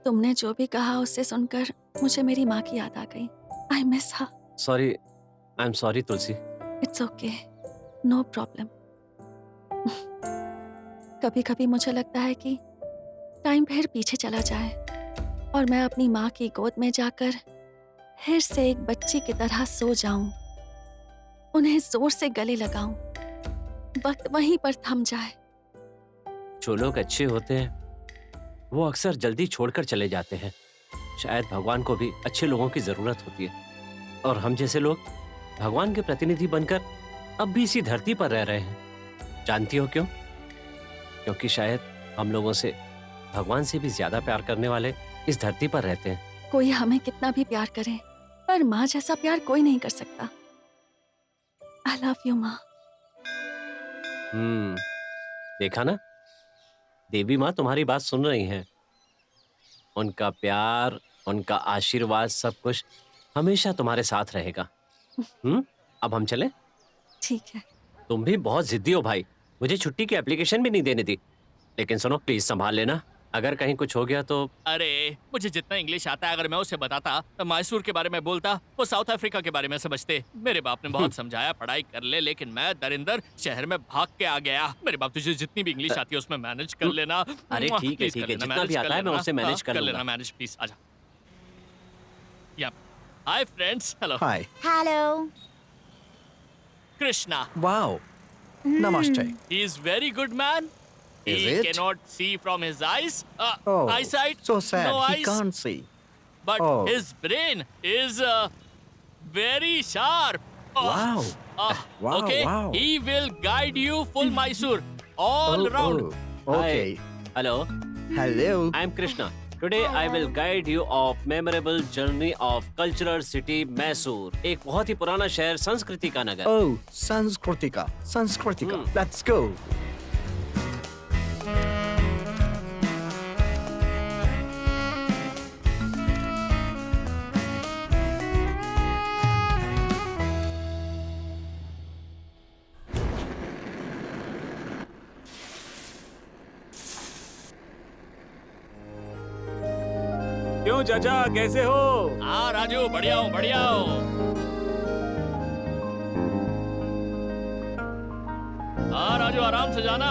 तुमने जो भी कहा उससे सुनकर मुझे मेरी माँ की याद आ गई। I miss her. Sorry, I am sorry Tulsi. It's okay, no problem. कभी कभी मुझे लगता है कि टाइम फिर पीछे चला जाए और मैं अपनी माँ की गोद में जाकर फिर से एक बच्ची की तरह सो जाऊं, उन्हें जोर से गले लगाऊं, वक्त वहीं पर थम जाए। जो लोग अच्छे होते हैं वो अक्सर जल्दी छोड़कर चले जाते हैं। शायद भगवान को भी अच्छे लोगों की जरूरत होती है, और हम जैसे लोग भगवान के प्रतिनिधि बनकर अब भी इसी धरती पर रह रहे हैं। जानती हो क्यों? क्योंकि शायद हम लोगों से भगवान से भी ज्यादा प्यार करने वाले इस धरती पर रहते हैं। कोई हमें कितना भी प्यार करे, पर माँ जैसा प्यार कोई नहीं कर सकता। आई लव यू माँ। देखा ना, देवी माँ तुम्हारी बात सुन रही हैं। उनका प्यार, उनका आशीर्वाद, सब कुछ हमेशा तुम्हारे साथ रहेगा। अब हम चलें? ठीक है। तुम भी बहुत जिद्दी हो भाई, मुझे छुट्टी की एप्लीकेशन भी नहीं देने दी। लेकिन सुनो, प्लीज संभाल लेना, अगर कहीं कुछ हो गया तो। अरे मुझे जितना इंग्लिश आता है अगर मैं उसे बताता तो मैसूर के बारे में बोलता, वो साउथ अफ्रीका के बारे में समझते। मेरे बाप ने बहुत समझाया पढ़ाई कर ले, लेकिन मैं दरिंदर शहर में भाग के आ गया। मेरे बाप, तुझे जितनी भी इंग्लिश आती है उसमें मैनेज कर लेना। अरे ठीक है, जितना भी आता है मैं उससे मैनेज कर लेना। मैनेज प्लीज, आजा। या हाय फ्रेंड्स, हेलो। हाय। हेलो। कृष्णा। वाओ, नमस्ते। He is very good man. Is He it? cannot see from his eyes. Oh, Eyesight. so sad. No He eyes. can't see. But Oh. his brain is very sharp. Wow. Wow, Okay. wow. He will guide you full Mysore all round. Okay. Hello, Hello. I am Krishna. Today I will guide you of memorable journey of cultural city Mysore, एक बहुत ही पुराना शहर, संस्कृति का नगर। Oh, Sanskritika. Let's go. क्यों चाचा, कैसे हो? हाँ राजू, बढ़िया हूँ, बढ़िया हूँ। हाँ राजू, आराम से जाना।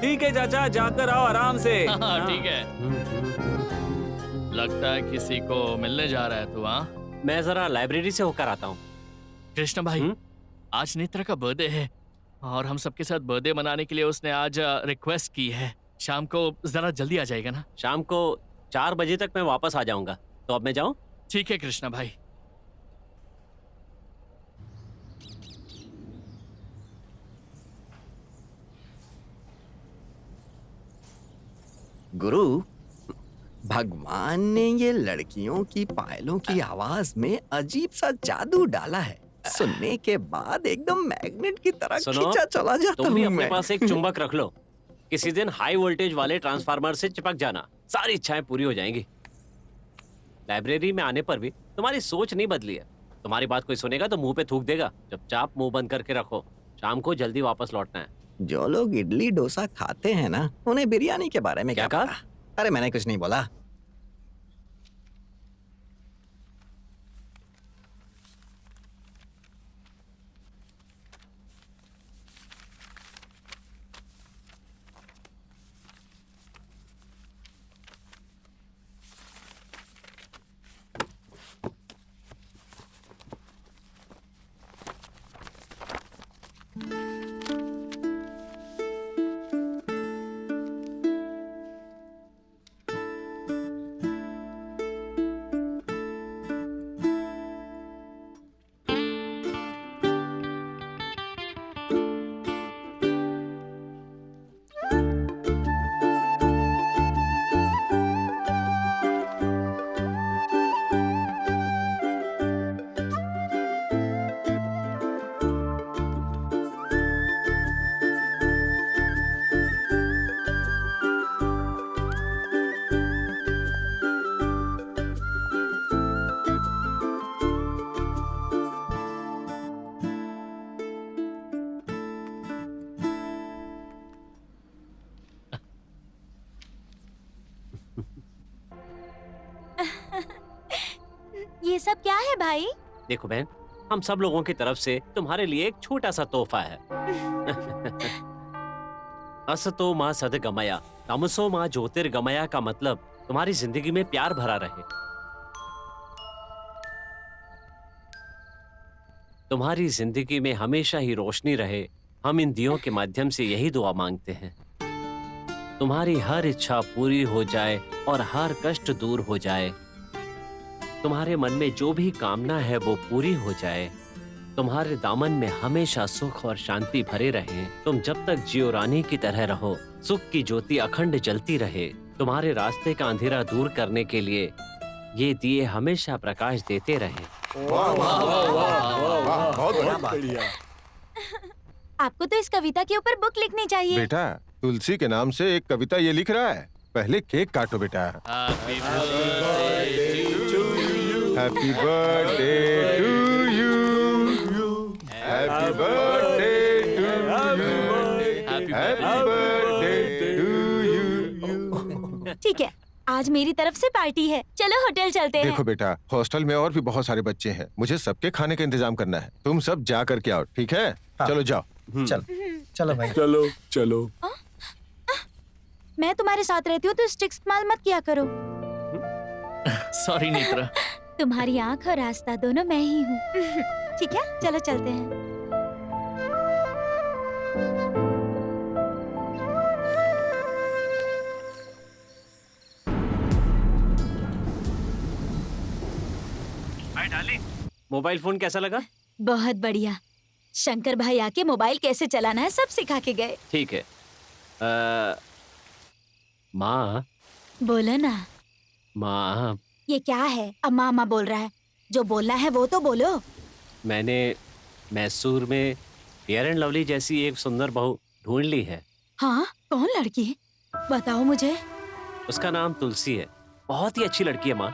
ठीक है चाचा, जाकर आओ आराम से। हाँ ठीक है। लगता है किसी को मिलने जा रहा है तू। हाँ, मैं जरा लाइब्रेरी से होकर आता हूँ। कृष्ण भाई, आज नेत्रा का बर्थडे है और हम सबके साथ बर्थडे मनाने के लिए उसने आज रिक्वेस्ट की है। शाम को जरा जल्दी आ जाएगा ना? शाम को 4 बजे तक मैं वापस आ जाऊंगा, तो अब मैं जाऊं? ठीक है कृष्णा भाई। गुरु, भगवान ने ये लड़कियों की पायलों की आवाज में अजीब सा जादू डाला है। सुनने के बाद एकदम मैग्नेट की तरह सुनो, खींचा चला जाता तुम भी हूँ अपने मैं। पास एक चुंबक रख लो। किसी दिन हाई वोल्टेज वाले ट्रांसफार्मर से चिपक जाना, सारी इच्छाएं पूरी हो जाएंगी। लाइब्रेरी में आने पर भी तुम्हारी सोच नहीं बदली है। तुम्हारी बात कोई सुनेगा तो मुंह पे थूक देगा। चुपचाप मुंह बंद करके रखो, शाम को जल्दी वापस लौटना है। जो लोग इडली डोसा खाते हैं ना, उन्हें बिरयानी के बारे में क्या क्या कहा? पता? अरे मैंने कुछ नहीं बोला। ये सब क्या है भाई? देखो बहन, हम सब लोगों की तरफ से तुम्हारे लिए एक छोटा सा तोहफा है। असतो माँ सदगमया, तमसो माँ ज्योतिर्गमया का मतलब तुम्हारी जिंदगी में प्यार भरा रहे, तुम्हारी जिंदगी में हमेशा ही रोशनी रहे। हम इन दियों के माध्यम से यही दुआ मांगते हैं। तुम्हारी हर इच्छा पूरी हो जाए और हर कष्ट दूर हो जाए। तुम्हारे मन में जो भी कामना है वो पूरी हो जाए। तुम्हारे दामन में हमेशा सुख और शांति भरे रहे। तुम जब तक जियो रानी की तरह रहो, सुख की ज्योति अखंड जलती रहे। तुम्हारे रास्ते का अंधेरा दूर करने के लिए ये दिए हमेशा प्रकाश देते रहे। वाह वाह वाह वाह वाह, बहुत बढ़िया। आपको तो इस कविता के ऊपर बुक लिखनी चाहिए। बेटा तुलसी के नाम से एक कविता ये लिख रहा है। पहले केक काटो बेटा। Happy birthday happy birthday to you, happy birthday to you, happy birthday to you. ठीक है, आज मेरी तरफ से पार्टी है, चलो होटल चलते हैं। देखो बेटा, हॉस्टल में और भी बहुत सारे बच्चे हैं, मुझे सबके खाने का इंतजाम करना है। तुम सब जा करके आओ, ठीक है? चलो जाओ। चलो भाई। चलो चलो। मैं तुम्हारे साथ रहती हूँ तो स्टिक इस्तेमाल मत किया करो। सॉरी नेत्रा। तुम्हारी आँख और रास्ता दोनों मैं ही हूँ। ठीक है, चलो चलते हैं। मोबाइल फोन कैसा लगा? बहुत बढ़िया। शंकर भाई आके मोबाइल कैसे चलाना है सब सिखा के गए। ठीक है। माँ बोलो ना। माँ, ये क्या है? अब मामा बोल रहा है, जो बोलना है वो तो बोलो। मैंने मैसूर में फेयर एंड लवली जैसी एक सुंदर बहू ढूंढ ली है। हाँ, कौन लड़की? बताओ मुझे। उसका नाम तुलसी है। बहुत ही अच्छी लड़की है माँ।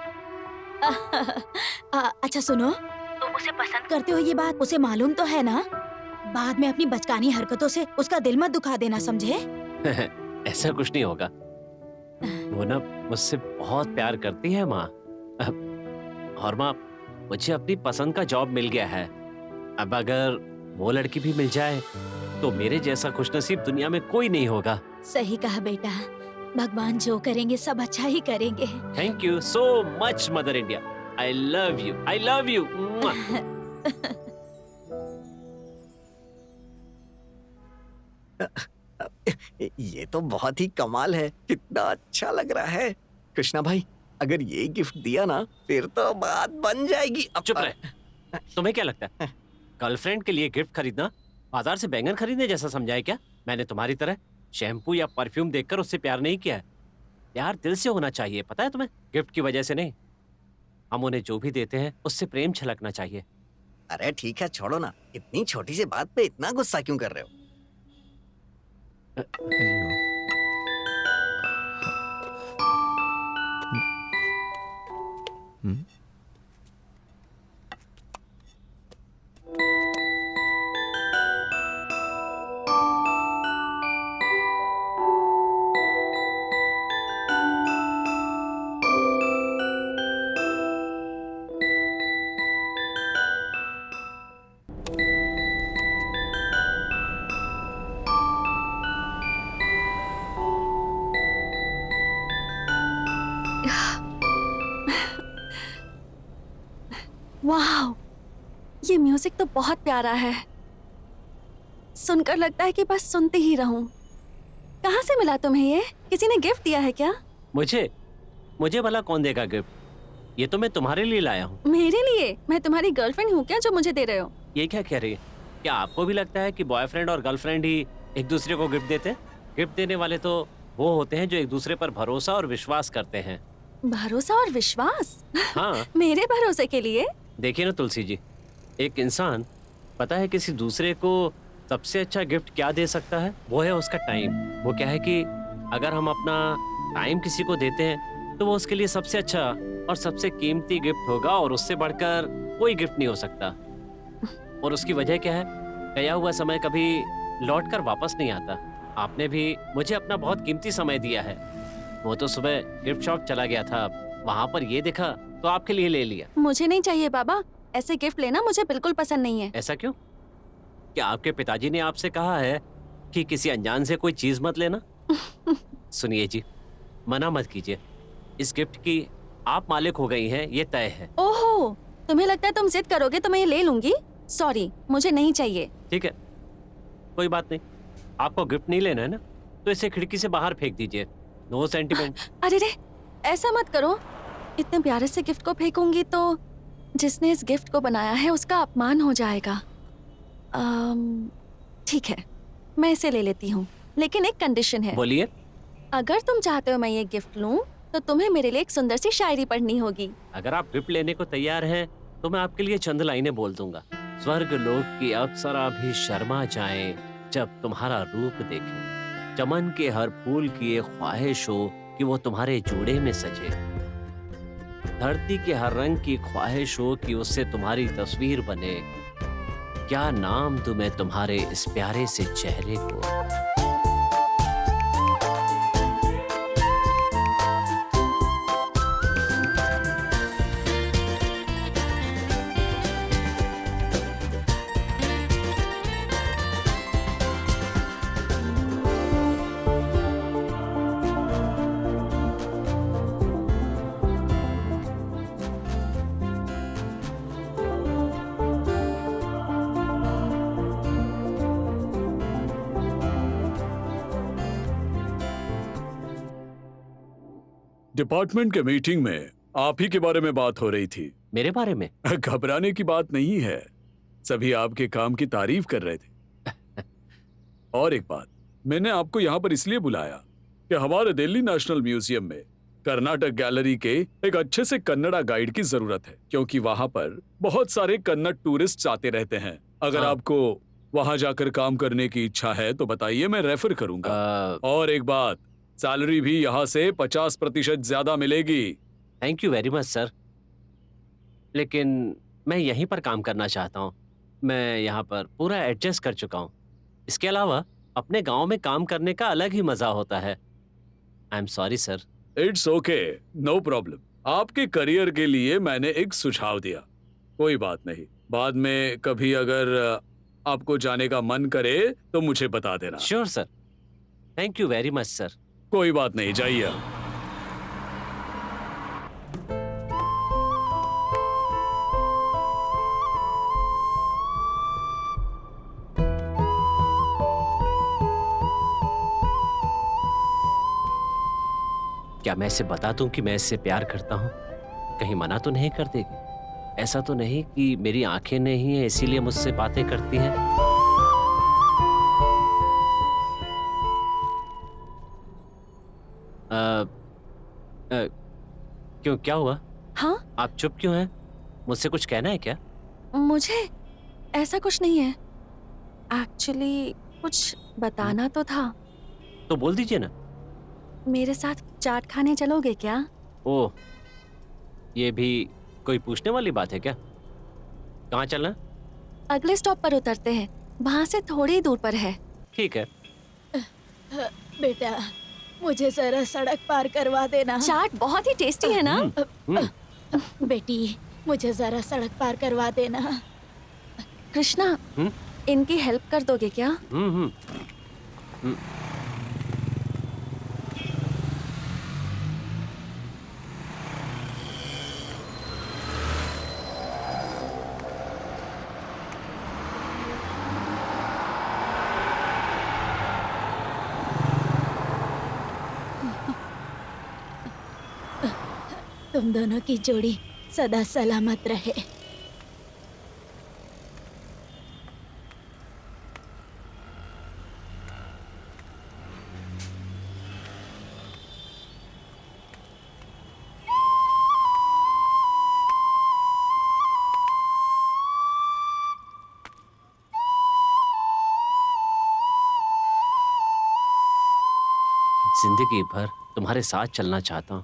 अच्छा सुनो, तुम उसे पसंद करते हो ये बात उसे मालूम तो है ना? बाद में अपनी बचकानी हरकतों से उसका दिल मत दुखा देना, समझे? ऐसा कुछ नहीं होगा। वो ना मुझसे बहुत प्यार करती है माँ। और माँ, मुझे अपनी पसंद का जॉब मिल गया है। अब अगर वो लड़की भी मिल जाए तो मेरे जैसा खुशनसीब दुनिया में कोई नहीं होगा। सही कहा बेटा, भगवान जो करेंगे सब अच्छा ही करेंगे। Thank you so much mother India. I love you, I love you. ये तो बहुत ही कमाल है, कितना अच्छा लग रहा है। कृष्णा भाई, अगर ये गिफ्ट दिया ना फिर तो बात बन जाएगी। अब चुप रहे। तुम्हें क्या लगता है गर्लफ्रेंड के लिए गिफ्ट खरीदना बाजार से बैंगन खरीदने जैसा समझा है क्या? मैंने तुम्हारी तरह शैम्पू या परफ्यूम देखकर उससे प्यार नहीं किया है। प्यार दिल से होना चाहिए, पता है तुम्हें? गिफ्ट की वजह से नहीं। हम उन्हें जो भी देते हैं उससे प्रेम छलकना चाहिए। अरे ठीक है, छोड़ो ना। इतनी छोटी सी बात पे इतना गुस्सा क्यों कर रहे हो? वाह, ये म्यूजिक तो बहुत प्यारा है। सुनकर लगता है कि बस सुनते ही रहूं। कहाँ से मिला तुम्हें ये? किसी ने गिफ्ट दिया है क्या? मुझे भला कौन देगा गिफ्ट? ये तो मैं तुम्हारे लिए लाया हूँ। मेरे लिए? मैं तुम्हारी गर्लफ्रेंड हूँ क्या जो मुझे दे रहे हो? ये क्या कह रही है? क्या आपको भी लगता है कि बॉयफ्रेंड और गर्लफ्रेंड ही एक दूसरे को गिफ्ट देते हैं? गिफ्ट देने वाले तो वो होते हैं जो एक दूसरे पर भरोसा और विश्वास करते हैं। भरोसा और विश्वास? हाँ। मेरे भरोसे के लिए? देखिए ना तुलसी जी, एक इंसान पता है किसी दूसरे को सबसे अच्छा गिफ्ट क्या दे सकता है? वो है उसका टाइम। वो क्या है कि अगर हम अपना टाइम किसी को देते हैं तो वो उसके लिए सबसे अच्छा और सबसे कीमती गिफ्ट होगा और उससे बढ़कर कोई गिफ्ट नहीं हो सकता। और उसकी वजह क्या है? गया हुआ समय कभी लौट कर वापस नहीं आता। आपने भी मुझे अपना बहुत कीमती समय दिया है। वो तो सुबह गिफ्ट शॉप चला गया था, वहाँ पर ये देखा तो आपके लिए ले लिया। मुझे नहीं चाहिए बाबा, ऐसे गिफ्ट लेना मुझे बिल्कुल पसंद नहीं है। ऐसा क्यों? क्या आपके पिताजी ने आपसे कहा है कि किसी अनजान से कोई चीज मत लेना? सुनिए जी, मना मत कीजिए। इस गिफ्ट की आप मालिक हो गई हैं, ये तय है। ओहो, तुम्हें लगता है तुम जिद करोगे तो मैं ये ले लूंगी? सॉरी, मुझे नहीं चाहिए। ठीक है, कोई बात नहीं। आपको गिफ्ट नहीं लेना है ना, तो इसे खिड़की से बाहर फेंक दीजिए। No sentiment. अरे रे, ऐसा मत करो। इतने प्यारे से गिफ्ट को फेंकूंगी तो जिसने इस गिफ्ट को बनाया है उसका अपमान हो जाएगा। ठीक है, मैं इसे ले लेती हूँ, लेकिन एक कंडीशन है। बोलिए। अगर तुम चाहते हो मैं ये गिफ्ट लूँ तो तुम्हें मेरे लिए एक सुंदर सी शायरी पढ़नी होगी। अगर आप गिफ्ट लेने को तैयार हैं तो मैं आपके लिए चंद लाइनें बोल दूंगा। स्वर्ग लोक की अप्सरा भी शर्मा जाएं जब तुम्हारा रूप देखें। चमन के हर फूल की ये ख्वाहिश हो कि वो तुम्हारे जोड़े में सजे। धरती के हर रंग की ख्वाहिश हो कि उससे तुम्हारी तस्वीर बने। क्या नाम दूं मैं तुम्हारे इस प्यारे से चेहरे को। डिपार्टमेंट के मीटिंग में आप ही के बारे में बात हो रही थी। मेरे बारे में? घबराने की बात नहीं है, सभी आपके काम की तारीफ कर रहे थे। और एक बात, मैंने आपको यहाँ पर इसलिए बुलाया कि हमारे दिल्ली नेशनल म्यूजियम में कर्नाटक गैलरी के एक अच्छे से कन्नड़ा गाइड की जरूरत है, क्योंकि वहाँ पर बहुत सारे कन्नड़ टूरिस्ट आते रहते हैं। अगर हाँ। आपको वहाँ जाकर काम करने की इच्छा है तो बताइए, मैं रेफर करूंगा। और एक बात, सैलरी भी यहाँ से 50% ज्यादा मिलेगी। Thank you very much sir, लेकिन मैं यहीं पर काम करना चाहता हूँ। मैं यहाँ पर पूरा एडजस्ट कर चुका हूँ। इसके अलावा अपने गांव में काम करने का अलग ही मजा होता है। I am sorry sir. It's okay, no problem. आपके करियर के लिए मैंने एक सुझाव दिया, कोई बात नहीं। बाद में कभी अगर आपको जाने का मन करे तो मुझे बता देना। Sure sir, thank you very much sir. कोई बात नहीं, जाइए। क्या मैं इसे बता दूं कि मैं इससे प्यार करता हूँ? कहीं मना तो नहीं कर देगी? ऐसा तो नहीं कि मेरी आंखें नहीं है इसीलिए मुझसे बातें करती हैं? क्यों, क्या हुआ? हाँ? आप चुप क्यों हैं? मुझसे कुछ कहना है क्या? मुझे ऐसा कुछ नहीं है, एक्चुअली कुछ बताना तो था। तो बोल दीजिए ना। मेरे साथ चाट खाने चलोगे क्या? ओह, ये भी कोई पूछने वाली बात है क्या? कहाँ चलना? अगले स्टॉप पर उतरते हैं, वहाँ से थोड़ी दूर पर है। ठीक है। बेटा, मुझे जरा सड़क पार करवा देना। चाट बहुत ही टेस्टी है ना? बेटी, मुझे जरा सड़क पार करवा देना। कृष्णा, इनकी हेल्प कर दोगे क्या? तुम दोनों की जोड़ी सदा सलामत रहे। जिंदगी भर तुम्हारे साथ चलना चाहता हूँ,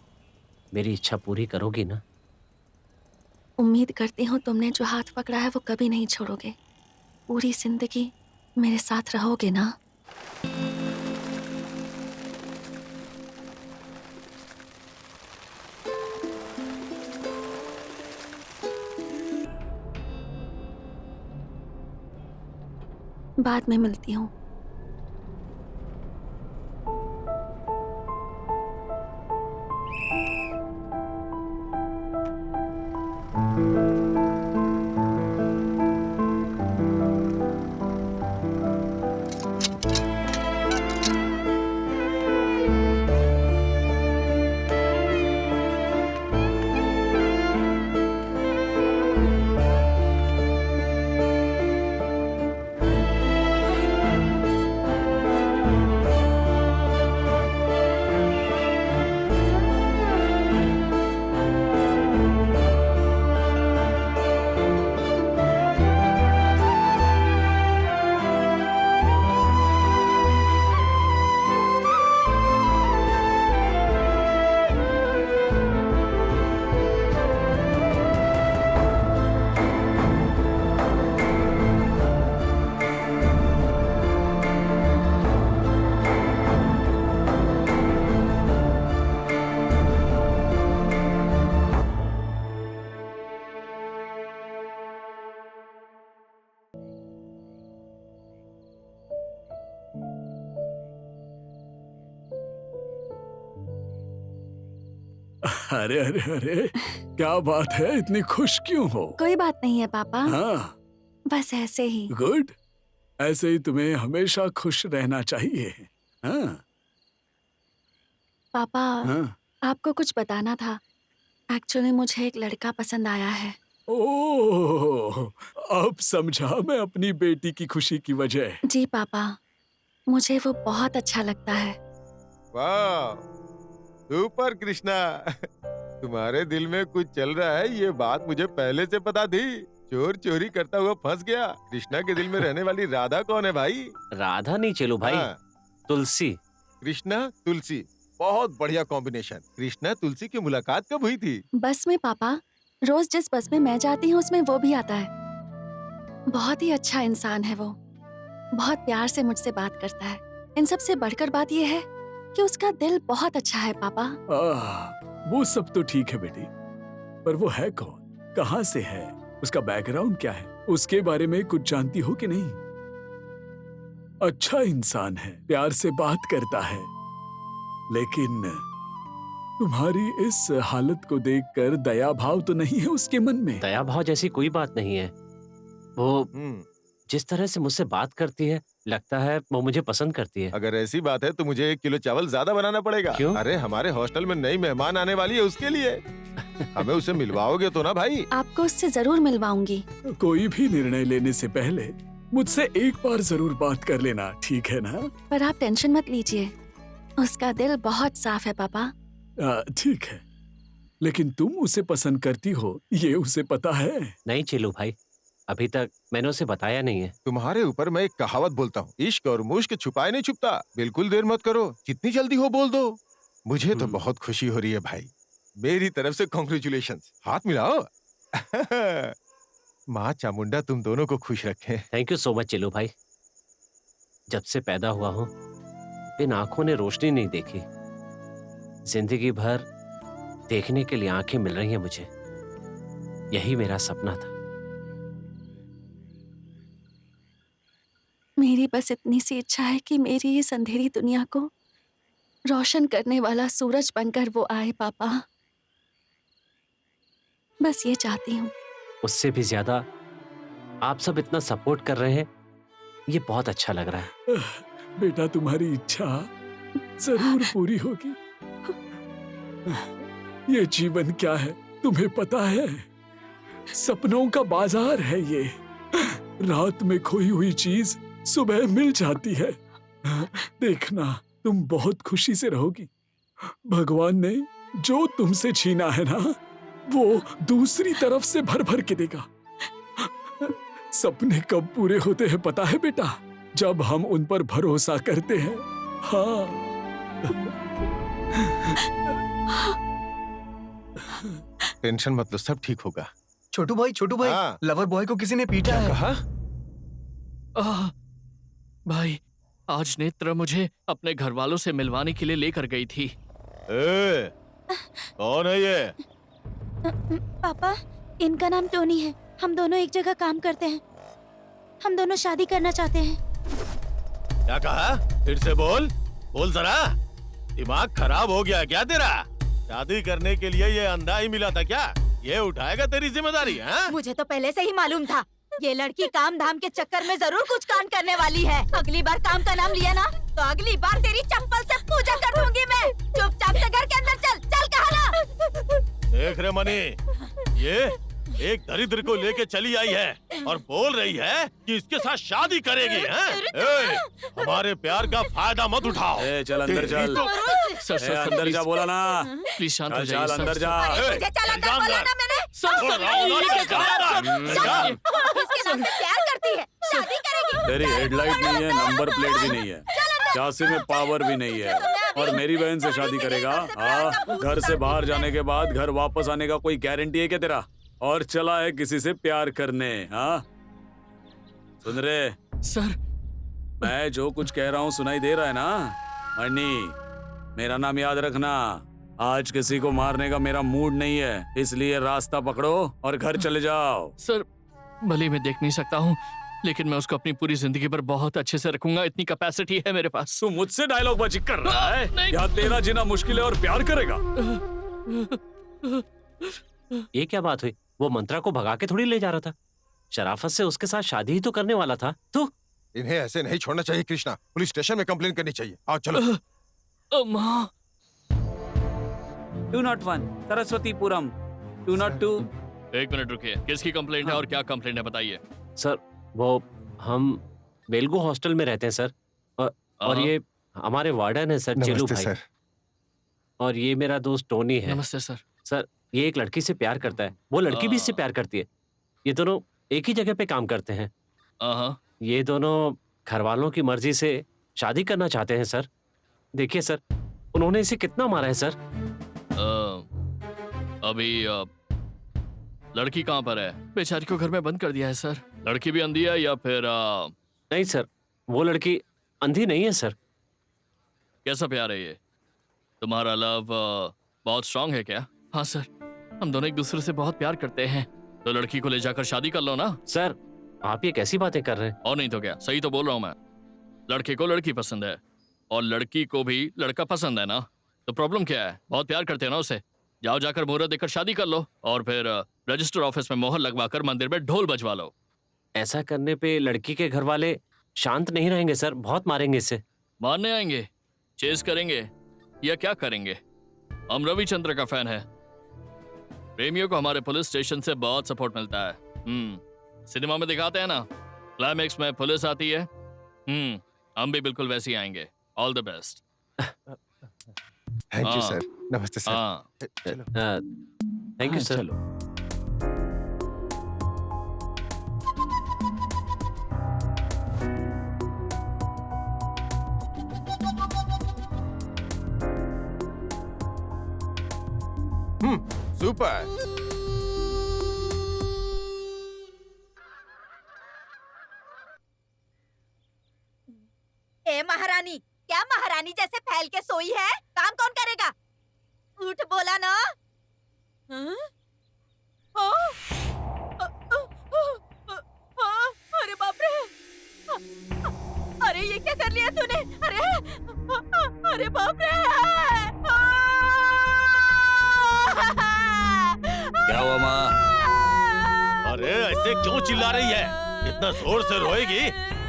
मेरी इच्छा पूरी करोगी ना? उम्मीद करती हूँ तुमने जो हाथ पकड़ा है वो कभी नहीं छोड़ोगे। पूरी जिंदगी मेरे साथ रहोगे ना? बाद में मिलती हूँ। अरे अरे अरे, क्या बात है, इतनी खुश क्यों हो? कोई बात नहीं है पापा, हाँ, बस ऐसे ही। गुड। ऐसे ही तुम्हें हमेशा खुश रहना चाहिए। हाँ पापा, हाँ। आपको कुछ बताना था। एक्चुअली मुझे एक लड़का पसंद आया है। ओह, अब समझा मैं अपनी बेटी की खुशी की वजह। जी पापा, मुझे वो बहुत अच्छा लगता है। वाह, सुपर कृष्णा। तुम्हारे दिल में कुछ चल रहा है, ये बात मुझे पहले से पता थी। चोर चोरी करता हुआ फंस गया। कृष्णा के दिल में रहने वाली राधा कौन है भाई? राधा नहीं चलो भाई, हाँ, तुलसी। कृष्णा तुलसी, बहुत बढ़िया कॉम्बिनेशन। कृष्णा तुलसी की मुलाकात कब हुई थी? बस में पापा, रोज जिस बस में मैं जाती हूँ उसमें वो भी आता है। बहुत ही अच्छा इंसान है वो, बहुत प्यार से मुझसे बात करता है। इन सब से बढ़कर बात ये है कि उसका दिल बहुत अच्छा है पापा। वो सब तो ठीक है बेटी, पर वो है कौन, कहाँ से है, उसका बैकग्राउंड क्या है, उसके बारे में कुछ जानती हो कि नहीं? अच्छा इंसान है, प्यार से बात करता है, लेकिन तुम्हारी इस हालत को देखकर दया भाव तो नहीं है उसके मन में? दया भाव जैसी कोई बात नहीं है। वो हम्म, जिस तरह से मुझसे बात करती है, लगता है वो मुझे पसंद करती है। अगर ऐसी बात है तो मुझे 1 किलो चावल ज्यादा बनाना पड़ेगा। क्यों? अरे हमारे हॉस्टल में नई मेहमान आने वाली है, उसके लिए। हमें उसे मिलवाओगे तो ना भाई? आपको उससे जरूर मिलवाऊंगी। कोई भी निर्णय लेने से पहले मुझसे एक बार जरूर बात कर लेना, ठीक है ना? पर आप टेंशन मत लीजिए, उसका दिल बहुत साफ है पापा। ठीक है, लेकिन तुम उसे पसंद करती हो, ये उसे पता है? नहीं चिलू भाई, अभी तक मैंने उसे बताया नहीं है। तुम्हारे ऊपर मैं एक कहावत बोलता हूँ, इश्क और मुश्क छुपाए नहीं छुपता। बिल्कुल देर मत करो, जितनी जल्दी हो बोल दो। मुझे तो बहुत खुशी हो रही है भाई, मेरी तरफ से कॉन्ग्रेचुलेशंस। हाथ मिलाओ। माँ चामुंडा तुम दोनों को खुश रखे। थैंक यू सो मच चिलू भाई। जब से पैदा हुआ हूँ इन आंखों ने रोशनी नहीं देखी। जिंदगी भर देखने के लिए आंखें मिल रही हैं मुझे, यही मेरा सपना था। मेरी बस इतनी सी इच्छा है कि मेरी इस अंधेरी दुनिया को रोशन करने वाला सूरज बनकर वो आए पापा। बस ये चाहती हूँ। उससे भी ज्यादा आप सब इतना सपोर्ट कर रहे हैं, ये बहुत अच्छा लग रहा है। बेटा, तुम्हारी इच्छा जरूर पूरी होगी। ये जीवन क्या है तुम्हें पता है? सपनों का बाजार है ये। रात में खोई हुई चीज सुबह मिल जाती है। देखना, तुम बहुत खुशी से रहोगी। भगवान ने जो तुमसे छीना है ना, वो दूसरी तरफ से भर भर के देगा। सपने कब पूरे होते हैं पता है बेटा? जब हम उन पर भरोसा करते हैं। हाँ। टेंशन मत लो, सब ठीक होगा। छोटू भाई, हाँ। लवर बॉय को किसी ने पीटा क्या है। कहा? भाई, आज नेत्र मुझे अपने घर वालों से मिलवाने के लिए लेकर गई थी। कौन है ये? पापा, इनका नाम टोनी है। हम दोनों एक जगह काम करते हैं। हम दोनों शादी करना चाहते हैं। क्या कहा? फिर से बोल जरा। दिमाग खराब हो गया क्या तेरा? शादी करने के लिए ये अंधा ही मिला था क्या? ये उठाएगा तेरी जिम्मेदारी? हाँ? मुझे तो पहले से ही मालूम था, ये लड़की काम धाम के चक्कर में जरूर कुछ कांड करने वाली है। अगली बार काम का नाम लिया ना, तो अगली बार तेरी चप्पल से पूजा कर दूंगी मैं। चुपचाप से घर के अंदर चल कहा ना। देख रहे मनी, ये एक दरिद्र को लेके चली आई है और बोल रही है कि इसके साथ शादी करेगी। हैं? हमारे प्यार का फायदा मत उठाओ। चल अंदर चल। सर अंदर जा बोला ना। प्लीज शांत हो चल जाइए सर। अंदर जा। मुझे चल अंदर बोला ना मैंने। इसके नाम पे प्यार करती है, शादी करेगी। तेरी हेडलाइट नहीं है, नंबर प्लेट भी नहीं है, चासी में पावर भी नहीं है, और मेरी बहन से शादी करेगा? हाँ, घर से बाहर जाने के बाद घर वापस आने का कोई गारंटी है क्या तेरा? और चला है किसी से प्यार करने? हाँ, सुन रहे? सर, मैं जो कुछ कह रहा हूँ सुनाई दे रहा है ना? मनी, मेरा नाम याद रखना। आज किसी को मारने का मेरा मूड नहीं है, इसलिए रास्ता पकड़ो और घर चले जाओ। सर, भले मैं देख नहीं सकता हूँ, लेकिन मैं उसको अपनी पूरी जिंदगी पर बहुत अच्छे से रखूंगा। इतनी कैपेसिटी है मेरे पास। तू मुझसे डायलॉग बाजी कर रहा है? नहीं। यहाँ तेरा जीना मुश्किल है और प्यार करेगा? ये क्या बात हुई? वो मंत्रा को भगा के थोड़ी ले जा रहा था, शराफत से उसके साथ शादी ही तो करने वाला था। तो इन्हें ऐसे नहीं छोड़ना चाहिए कृष्णा, पुलिस स्टेशन में कंप्लेन करनी चाहिए। आओ चलो। माँ 201 सरस्वतीपुरम 202। एक मिनट रुकिए, किसकी कंप्लेंट है और क्या कंप्लेंट है बताइए। सर वो हम बेलगो हॉस्टल में रहते हैं सर, और ये हमारे वार्डन है सर, चेलू नमस्ते भाई। सर। और ये मेरा दोस्त टोनी है। नमस्ते सर। सर ये एक लड़की से प्यार करता है, वो लड़की भी इससे प्यार करती है। ये दोनों एक ही जगह पे काम करते हैं। ये दोनों घर वालों की मर्जी से शादी करना चाहते हैं सर। देखिए सर, उन्होंने इसे कितना मारा है सर। अभी लड़की कहाँ पर है? बेचारी को घर में बंद कर दिया है सर। लड़की भी अंधी है या फिर नहीं सर, वो लड़की अंधी नहीं है सर। कैसा प्यार है ये? तुम्हारा लव बहुत स्ट्रांग है क्या? हाँ सर, हम दोनों एक दूसरे से बहुत प्यार करते हैं। तो लड़की को ले जाकर शादी कर लो ना। सर आप ये कैसी बातें कर रहे हैं? और नहीं तो क्या, सही तो बोल रहा हूँ मैं। लड़के को लड़की पसंद है और लड़की को भी लड़का पसंद है ना, तो प्रॉब्लम क्या है? बहुत प्यार करते हैं ना उसे। जाओ जाकर मुहूर्त देकर शादी कर लो और फिर रजिस्टर ऑफिस में मोहर लगवाकर मंदिर में ढोल बजवा लो। ऐसा करने पे लड़की के घर वाले शांत नहीं रहेंगे सर, बहुत मारेंगे इसे। मारने आएंगे, चेस करेंगे या क्या करेंगे? हम रविचंद्र का फैन है। प्रेमियों को हमारे पुलिस स्टेशन से बहुत सपोर्ट मिलता है। सिनेमा में दिखाते हैं ना, क्लाइमेक्स में पुलिस आती है। हम भी बिल्कुल वैसे ही आएंगे। All the best. Thank you sir. नमस्ते सर। हाँ चलो। Thank you sir. चलो। सुपर। ए महारानी, क्या महारानी जैसे फैल के सोई है? काम कौन करेगा? उठ बोला ना। हाँ? अरे बाप रे! अरे ये क्या कर लिया तूने? अरे बाप रे! क्या हुआ माँ? अरे ऐसे क्यों चिल्ला रही है? इतना जोर से रोएगी,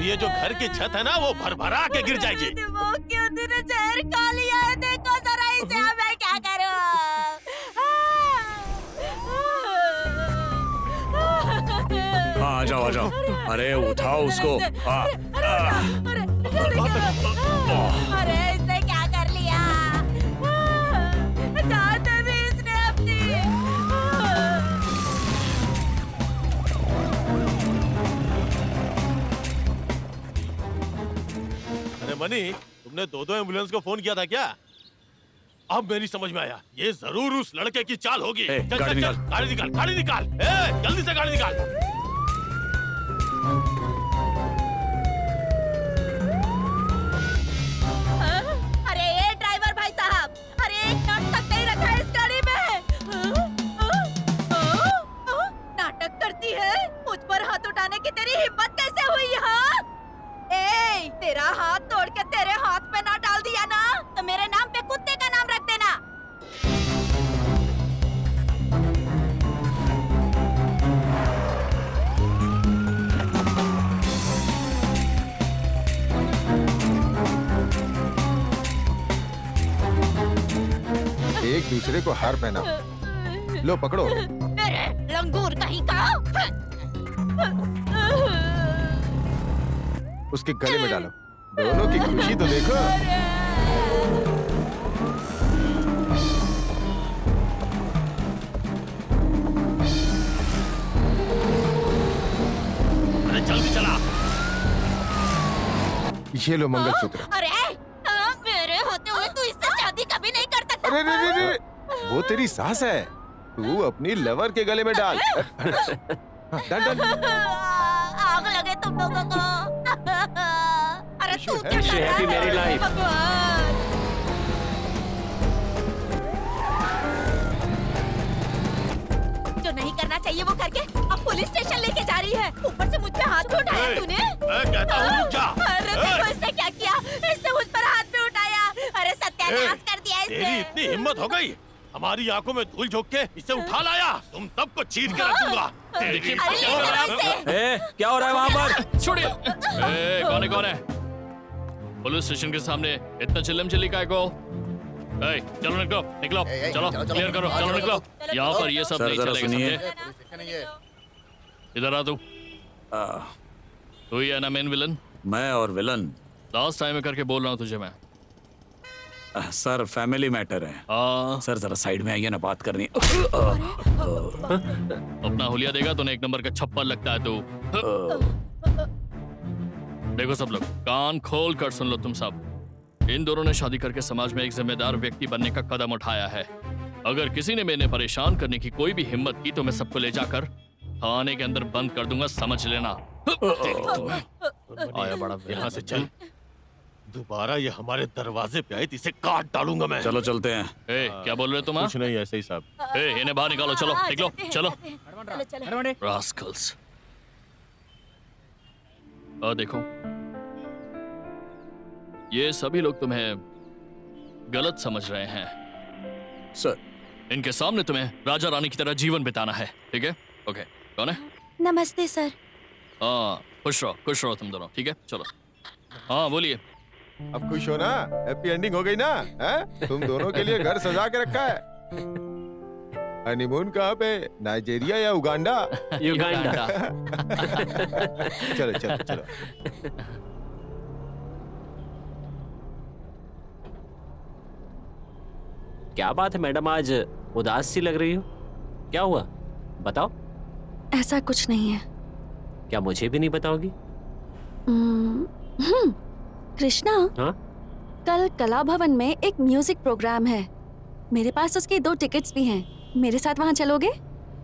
ये जो घर की छत है ना वो भरभरा के गिर जाएगी। वो क्यों तूने जहर खा लिया है? देखो जरा इसे, अब मैं क्या करूं? हाँ आ जाओ। अरे उठाओ उसको। अरे इसने क्या कर लिया? दांत भी इसने अपनी। अरे मनी, तुमने दो एम्बुलेंस को फोन किया था क्या? अब मेरी समझ में आया, ये जरूर उस लड़के की चाल होगी। चल, गाड़ी निकाल। गाड़ी निकाल। जल्दी से गाड़ी निकाल। अरे ये ड्राइवर भाई साहब, अरे एक नट तक नहीं रखा है इस गाड़ी में। नाटक करती है? मुझ पर हाथ उठाने की तेरी हिम्मत कैसे हुई? हाँ, ए, तेरा हाथ तोड़ के तेरे हाथ पे ना डाल दिया ना, तो मेरे नाम पे कुत्ते का नाम रख देना। एक दूसरे को हार पहना। लो पकड़ो। मेरे लंगूर कहीं का। उसके गले में डालो। दोनों की खुशी तो देखो। अरे जल्दी चला। ये लो मंगलसूत्र। अरे मेरे होते हुए तू इससे शादी कभी नहीं कर सकता। अरे वो तेरी सास है, तू अपनी लवर के गले में डाल। डाल। आग लगे तुम लोगों को। अरे तू क्या कर रहा है? मेरी लाइफ। भगवान। जो नहीं करना चाहिए वो करके अब पुलिस स्टेशन लेके जा रही है। ऊपर से मुझ पे हाथ भी उठाया तूने। कहता हूँ रुक जा। अरे देखो इसने क्या किया, इसने मुझ पर हाथ भी उठाया। अरे सत्यानाश कर दिया तेरी इसने। इतनी हिम्मत हो गई? हमारी आंखों में धूल झोंक के इसे उठा लाया। तुम सबको चीर के रख दूंगा। देखिए क्या हो रहा है वहाँ पर? छोड़िए। कौन है? पुलिस स्टेशन के सामने इतना चिल्लम चिल्ली का को? चलो निकलो निकलो, चलो क्लियर करो, चलो निकलो। यहाँ पर ये सब नहीं चलेगा, समझे? इधर आ तू ही है ना मेन विलन? मैं और विलन लास्ट टाइम करके बोल रहा हूँ तुझे मैं। सर फैमिली मैटर है। सर जरा साइड में आइए ना, बात करनी। अपना हुलिया देगा तो एक नंबर का छप्पर लगता है तू। देखो सब लोग कान खोल कर सुन लो तुम सब। इन दोनों ने शादी करके समाज में एक जिम्मेदार व्यक्ति बनने का कदम उठाया है। अगर किसी ने मैंने परेशान करने की कोई भी हिम्मत की तो मैं सबको ले जाकर थाने के अंदर बंद कर दूंगा, समझ लेना। आया बड़ा, यहाँ से चल। दोबारा ये हमारे दरवाजे पे आए तो इसे काट डालूंगा मैं। चलो चलते हैं। क्या बोल रहे हो तुम? कुछ नहीं, ऐसे ही साहब। इन्हें बाहर निकालो, चलो निकलो, चलो। चलो रास्कल्स। देखो ये सभी लोग तुम्हें गलत समझ रहे हैं सर। इनके सामने तुम्हें राजा रानी की तरह जीवन बिताना है, ठीक है? ओके, कौन है? नमस्ते सर। हाँ, खुश रहो तुम दोनों, ठीक है? चलो। हाँ बोलिए। अब खुश हो ना? हैप्पी एंडिंग हो गई ना? हैं? तुम दोनों के लिए घर सजा के रखा है। हनीमून कहाँ पे? नाइजीरिया या उगांडा? युगांडा। चलो चलो चलो। क्या बात है मैडम, आज उदास सी लग रही हो? क्या हुआ बताओ। ऐसा कुछ नहीं है। क्या मुझे भी नहीं बताओगी? कृष्णा, हाँ? कल कला भवन में एक म्यूजिक प्रोग्राम है। मेरे पास उसकी 2 टिकट्स भी हैं। मेरे साथ वहाँ चलोगे?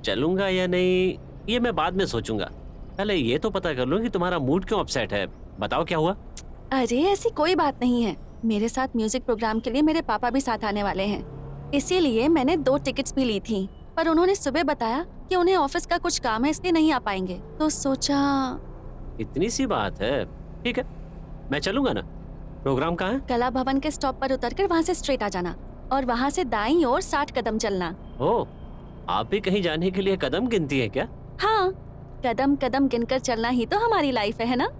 चलूंगा या नहीं ये मैं बाद में सोचूंगा। पहले ये तो पता कर लूं कि तुम्हारा मूड क्यों अपसेट है। बताओ क्या हुआ? अरे ऐसी कोई बात नहीं है। मेरे साथ म्यूजिक प्रोग्राम के लिए मेरे पापा भी साथ आने वाले हैं, इसीलिए मैंने 2 टिकट्स भी ली थी। पर उन्होंने सुबह बताया कि उन्हें ऑफिस का कुछ काम है, इसलिए नहीं आ पाएंगे। तो सोचा। इतनी सी बात है, ठीक है मैं चलूंगा ना। प्रोग्राम कहाँ है? कला भवन के स्टॉप पर उतरकर वहाँ से स्ट्रेट आ जाना और वहाँ से दाईं ओर 60 कदम चलना। ओ, आप भी कहीं जाने के लिए कदम गिनती है क्या? हाँ, कदम कदम गिनकर चलना ही तो हमारी लाइफ है ना?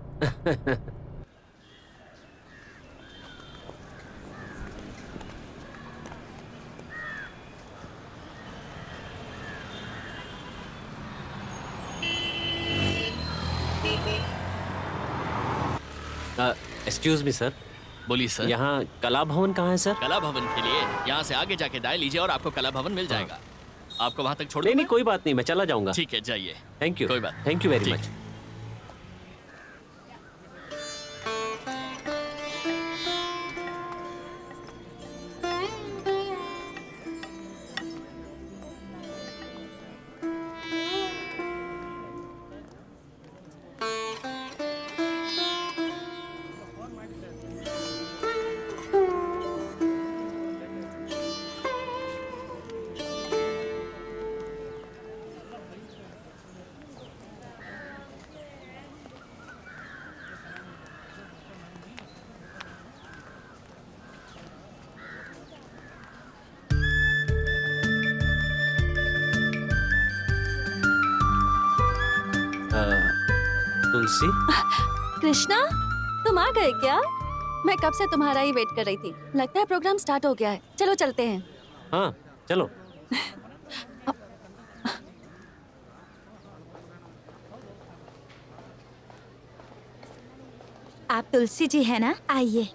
Excuse me sir. बोलिए सर। यहाँ कला भवन कहाँ है सर? कला भवन के लिए यहाँ से आगे जाके दाएं लीजिए और आपको कला भवन मिल जाएगा। आपको वहाँ तक छोड़ नहीं कोई बात नहीं, मैं चला जाऊंगा। ठीक है जाइए। Thank you. कोई बात। Thank you very much. Tulsi. Krishna, तुम आ गए क्या? मैं कब से तुम्हारा ही वेट कर रही थी। लगता है प्रोग्राम स्टार्ट हो गया है। चलो चलते हैं। हाँ चलो। आप तुलसी जी है ना? आइए।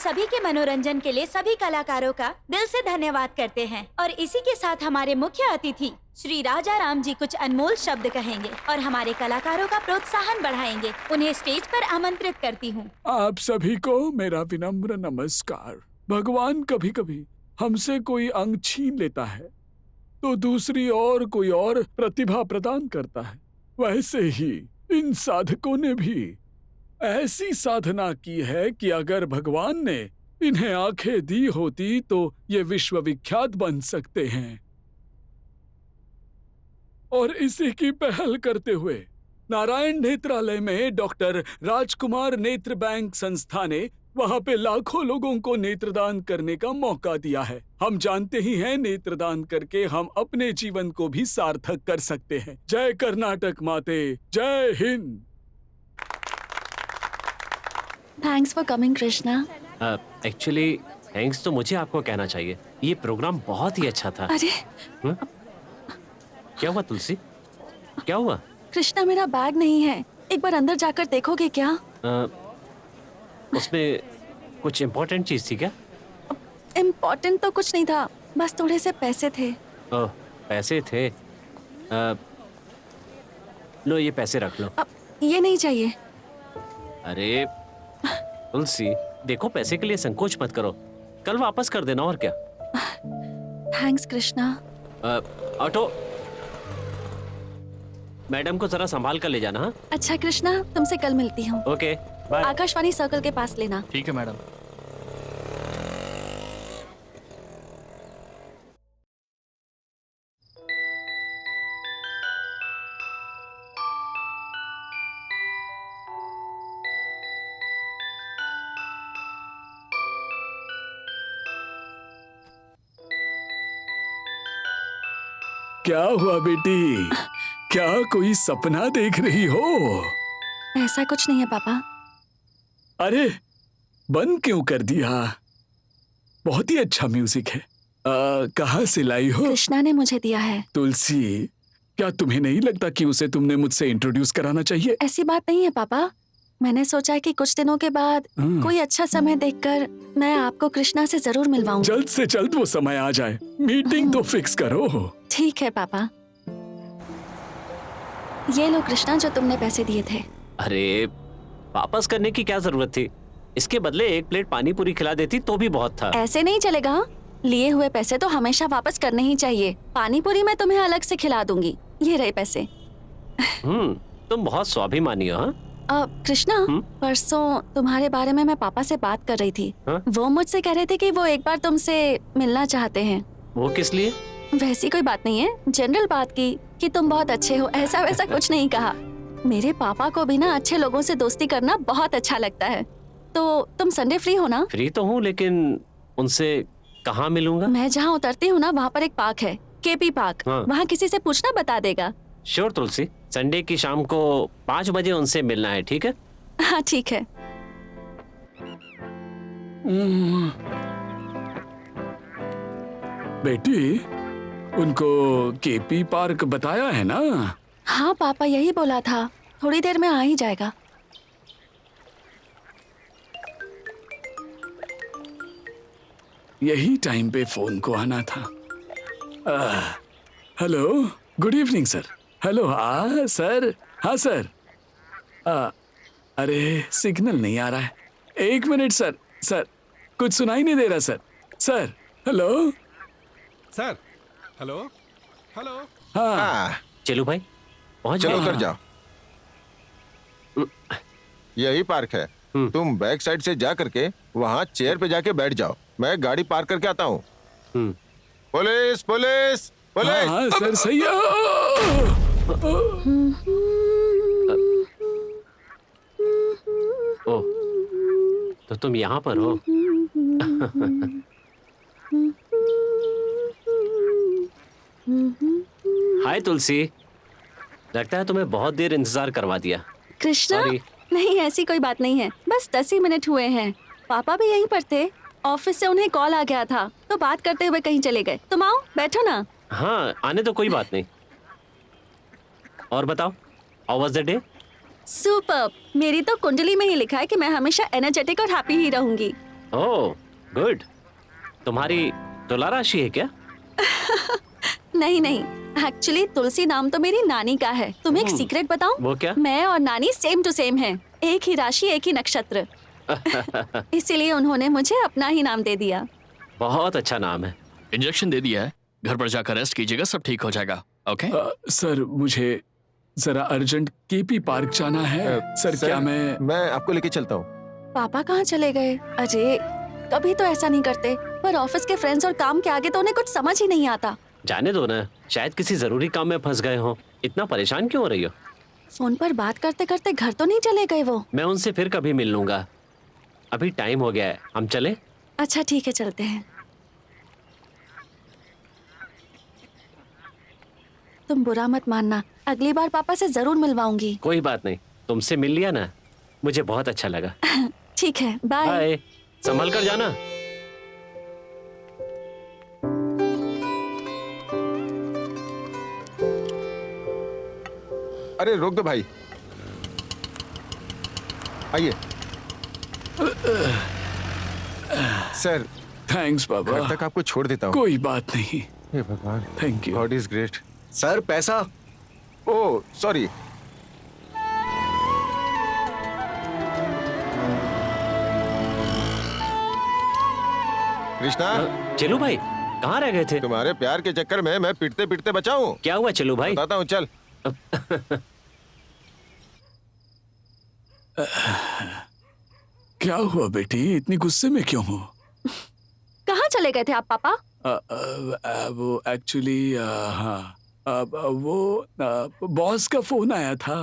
सभी के मनोरंजन के लिए सभी कलाकारों का दिल से धन्यवाद करते हैं और इसी के साथ हमारे मुख्य अतिथि श्री राजा राम जी कुछ अनमोल शब्द कहेंगे और हमारे कलाकारों का प्रोत्साहन बढ़ाएंगे। उन्हें स्टेज पर आमंत्रित करती हूँ। आप सभी को मेरा विनम्र नमस्कार। भगवान कभी कभी हमसे कोई अंग छीन लेता है तो दूसरी और कोई और प्रतिभा प्रदान करता है। वैसे ही इन साधकों ने भी ऐसी साधना की है कि अगर भगवान ने इन्हें आंखें दी होती तो ये विश्वविख्यात बन सकते हैं। और इसी की पहल करते हुए नारायण नेत्रालय में डॉक्टर राजकुमार नेत्र बैंक संस्था ने वहां पे लाखों लोगों को नेत्रदान करने का मौका दिया है। हम जानते ही हैं नेत्रदान करके हम अपने जीवन को भी सार्थक कर सकते हैं। जय कर्नाटक माते, जय Hind. Thanks for coming Krishna. Actually thanks तो मुझे आपको कहना चाहिए। ये प्रोग्राम बहुत ही अच्छा था। अरे क्या हुआ तुलसी? क्या हुआ? कृष्णा, मेरा बैग नहीं है, एक बार अंदर जाकर देखोगे क्या? उसमें कुछ इम्पोर्टेंट चीज थी क्या? इम्पोर्टेंट तो कुछ नहीं था, बस थोड़े से पैसे थे। ओह, पैसे थे। लो ये पैसे रख लो। अब ये नहीं चाहिए। अरे तुलसी देखो, पैसे के लिए संकोच मत करो, कल वापस कर देना और क्या। थैंक्स कृष्णा। ऑटो, मैडम को जरा संभाल कर ले जाना। हाँ? अच्छा कृष्णा, तुमसे कल मिलती हूँ। Okay bye. आकाशवाणी सर्कल के पास लेना। ठीक है मैडम। क्या हुआ बेटी? क्या कोई सपना देख रही हो? ऐसा कुछ नहीं है पापा। अरे बंद क्यों कर दिया? बहुत ही अच्छा म्यूजिक है। कहाँ से लाई हो? कृष्णा ने मुझे दिया है। तुलसी, क्या तुम्हें नहीं लगता कि उसे तुमने मुझसे इंट्रोड्यूस कराना चाहिए? ऐसी बात नहीं है पापा, मैंने सोचा कि कुछ दिनों के बाद कोई अच्छा समय देखकर मैं आपको कृष्णा से जरूर मिलवाऊं। जल्द से जल्द वो समय आ जाए। मीटिंग तो फिक्स करो। ठीक है पापा। ये लो कृष्णा, जो तुमने पैसे दिए थे। अरे वापस करने की क्या जरूरत थी? इसके बदले एक प्लेट पानी पूरी खिला देती तो भी बहुत था। ऐसे नहीं चलेगा, लिए हुए पैसे तो हमेशा वापस करने ही चाहिए। पानी पूरी मैं तुम्हें अलग से खिला दूंगी। ये रहे पैसे। तुम बहुत स्वाभिमानी हो। हाँ? कृष्णा, परसों तुम्हारे बारे में मैं पापा से बात कर रही थी। वो मुझसे कह रहे थे कि वो एक बार तुमसे मिलना चाहते हैं। वो किस लिए? वैसी कोई बात नहीं है, जनरल बात की कि तुम बहुत अच्छे हो, ऐसा वैसा कुछ नहीं कहा। मेरे पापा को भी ना अच्छे लोगों से दोस्ती करना बहुत अच्छा लगता है। तो तुम संडे फ्री हो ना? फ्री तो हूँ, लेकिन उनसे कहाँ मिलूंगा? मैं जहाँ उतरती हूँ ना, वहाँ पर एक पार्क है, केपी पार्क। वहाँ किसी से पूछना, बता देगा। श्योर तुलसी, संडे की शाम को 5 बजे उनसे मिलना है, ठीक है? हाँ ठीक है। बेटी, उनको केपी पार्क बताया है ना? हाँ पापा, यही बोला था, थोड़ी देर में आ ही जाएगा। यही टाइम पे फोन को आना था। Hello, good evening sir. Hello, हाँ सर। हाँ सर। अरे सिग्नल नहीं आ रहा है, 1 मिनट सर। सर कुछ सुनाई नहीं दे रहा sir. Sir hello sir. Hello hello. हाँ चलो भाई, पहुंच चलो गए। उतर जाओ। यही पार्क है। तुम बैक साइड से जा करके वहाँ चेयर पे जाके बैठ जाओ, मैं गाड़ी पार्क करके आता हूँ। Police police police. हाँ सर, सही है। ओह, तो तुम यहाँ पर हो? हाय तुलसी, लगता है तुम्हें बहुत देर इंतजार करवा दिया। कृष्णा, Sorry। नहीं ऐसी कोई बात नहीं है, बस 10 ही मिनट हुए हैं। पापा भी यहीं पर थे, ऑफिस से उन्हें कॉल आ गया था तो बात करते हुए कहीं चले गए। तुम आओ, बैठो ना। हाँ, आने तो कोई बात नहीं। और बताओ, how was the day? Superb. मेरी तो कुंडली में ही लिखा है कि मैं हमेशा एनर्जेटिक और हैप्पी ही रहूंगी। Oh good. तुम्हारी तुला राशि है क्या? नहीं नहीं, एक्चुअली तुलसी नाम तो मेरी नानी का है। तुम्हें एक सीक्रेट बताऊं? वो क्या? मैं और नानी सेम टू सेम हैं। एक ही राशि, एक ही नक्षत्र। इसीलिए उन्होंने मुझे अपना ही नाम दे दिया। बहुत अच्छा नाम है। इंजेक्शन दे दिया है, घर पर जाकर रेस्ट कीजिएगा, सब ठीक हो जाएगा। ओके? सर मुझे जरा अर्जेंट केपी पार्क जाना है। सर क्या मैं आपको लेके चलता हूँ। पापा कहाँ चले गए? अजय कभी तो ऐसा नहीं करते, पर ऑफिस के फ्रेंड्स और काम के आगे तो उन्हें कुछ समझ ही नहीं आता। जाने दो ना, शायद किसी जरूरी काम में फंस गए हो। इतना परेशान क्यों हो रही हो? फोन पर बात करते करते घर तो नहीं चले गए वो? मैं उनसे फिर कभी मिल लूंगा। अभी टाइम हो गया है, हम चले? अच्छा ठीक है, चलते हैं। तुम बुरा मत मानना, अगली बार पापा से जरूर मिलवाऊंगी। कोई बात नहीं, तुमसे मिल लिया ना, मुझे बहुत अच्छा लगा। ठीक है, बाय। बाय, संभल कर जाना। अरे रोक दो भाई, आइए। सर थैंक्स बाबा। घर तक आपको छोड़ देता हूँ। कोई बात नहीं। हे भगवान, thank you. God is great. Sir पैसा। Oh sorry. कृष्णा, चलू भाई, कहाँ रह गए थे? तुम्हारे प्यार के चक्कर में मैं पिटते पिटते बचा हूँ। क्या हुआ चलू भाई? बताता हूँ, चल। क्या हुआ बेटी, इतनी गुस्से में क्यों हो? कहाँ चले गए थे आप पापा? वो एक्चुअली हाँ, वो बॉस का फोन आया था।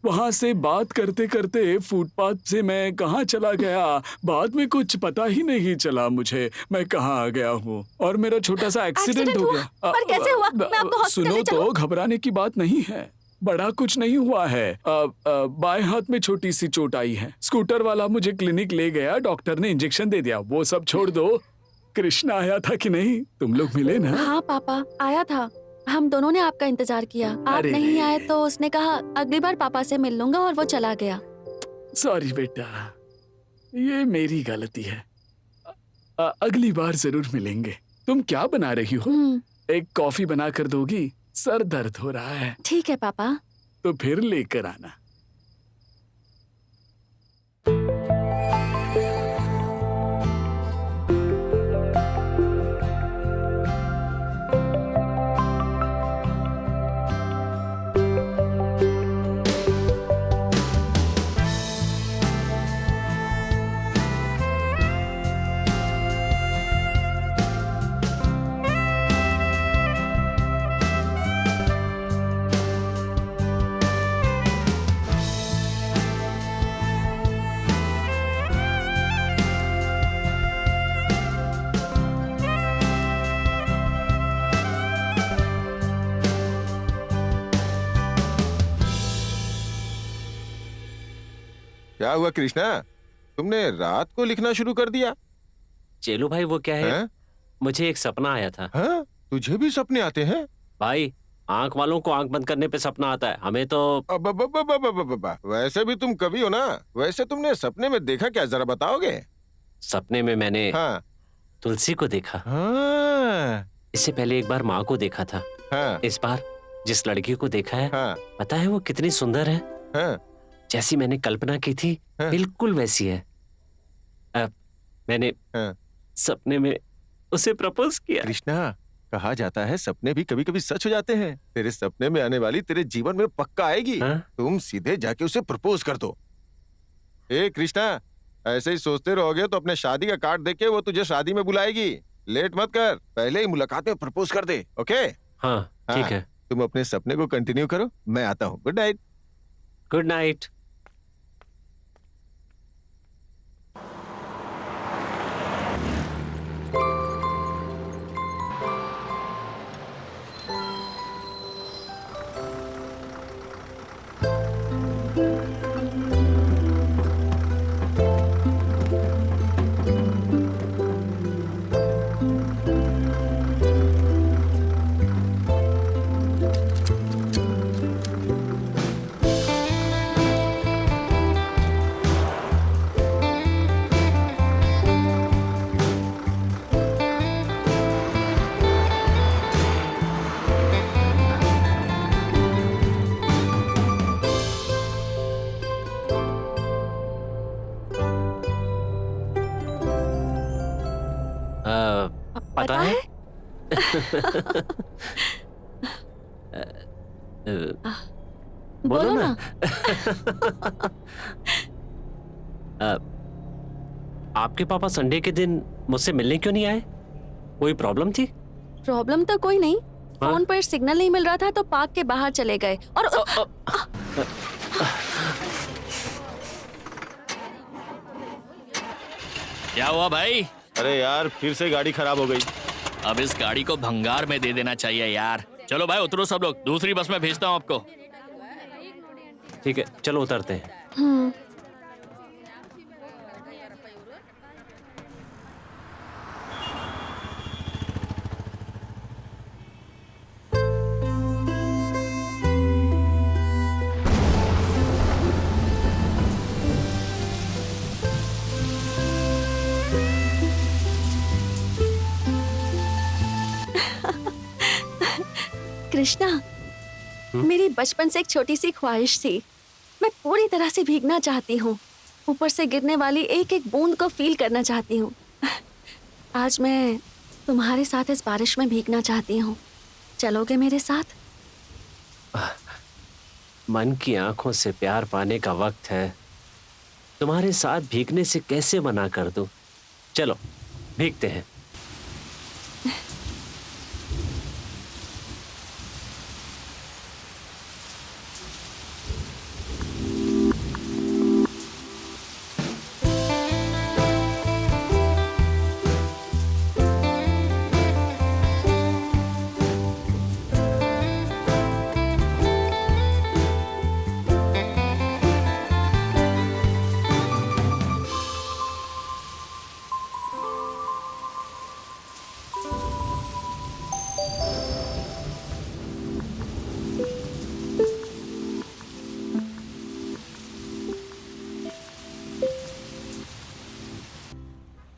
वहां से बात करते करते फुटपाथ से मैं कहाँ चला गया, बाद में कुछ पता ही नहीं चला मुझे मैं कहाँ आ गया हूँ, और मेरा छोटा सा एक्सीडेंट हो गया। पर कैसे हुआ? मैं आपको हॉस्पिटल सुनो ले चलूं? तो, घबराने की बात नहीं है, बड़ा कुछ नहीं हुआ है। बाएं हाथ में छोटी सी चोट आई है। स्कूटर वाला मुझे क्लिनिक ले गया, डॉक्टर ने इंजेक्शन दे दिया। वो सब छोड़ दो, कृष्णा आया था कि नहीं? तुम लोग मिले ना? हाँ पापा, आया था। हम दोनों ने आपका इंतजार किया। आप अरे। नहीं आए तो उसने कहा अगली बार पापा से मिल लूंगा, और वो चला गया। सॉरी बेटा, ये मेरी गलती है। अगली बार जरूर मिलेंगे। तुम क्या बना रही हो? एक कॉफी बना कर दोगी? सर दर्द हो रहा है। ठीक है पापा। तो फिर लेकर आना। क्या हुआ कृष्णा, तुमने रात को लिखना शुरू कर दिया? चेलू भाई वो क्या है? मुझे एक सपना आया था। हाँ? तुझे भी सपने आते हैं? भाई, आंख वालों को आंख बंद करने पे सपना आता है, हमें तो। वैसे भी तुम कवि हो ना, वैसे तुमने सपने में देखा क्या, जरा बताओगे? सपने में मैंने तुलसी को देखा। इससे पहले एक बार माँ को देखा था। इस बार जिस लड़की को देखा है, पता है वो कितनी सुंदर है? जैसी मैंने कल्पना की थी, बिल्कुल वैसी है। अब मैंने सपने में उसे प्रपोज किया। कृष्णा, कहा जाता है सपने भी कभी कभी सच हो जाते हैं। तेरे सपने में आने वाली तेरे जीवन में पक्का आएगी। तुम सीधे जाके उसे प्रपोज कर दो। ए कृष्णा, ऐसे ही सोचते रहोगे तो अपने शादी का कार्ड देके वो तुझे शादी में बुलाएगी। लेट मत कर, पहले ही मुलाकात में प्रपोज कर दे। ओके? हाँ ठीक है। तुम अपने सपने को कंटिन्यू करो, मैं आता हूँ। Good night. Good night. पता है? बोलो ना। आपके पापा संडे के दिन मुझसे मिलने क्यों नहीं आए? कोई प्रॉब्लम थी? प्रॉब्लम तो कोई नहीं, फोन पर सिग्नल नहीं मिल रहा था तो पार्क के बाहर चले गए और क्या हुआ भाई? अरे यार फिर से गाड़ी खराब हो गई। अब इस गाड़ी को भंगार में दे देना चाहिए यार। चलो भाई उतरो सब लोग, दूसरी बस में भेजता हूँ आपको। ठीक है चलो उतरते हैं। कृष्णा, मेरी बचपन से एक छोटी सी ख्वाहिश थी। मैं पूरी तरह से भीगना चाहती हूँ, ऊपर से गिरने वाली एक एक बूंद को फील करना चाहती हूँ। आज मैं तुम्हारे साथ इस बारिश में भीगना चाहती हूँ। चलोगे मेरे साथ? मन की आंखों से प्यार पाने का वक्त है। तुम्हारे साथ भीगने से कैसे मना कर दूं? चलो भीगते हैं।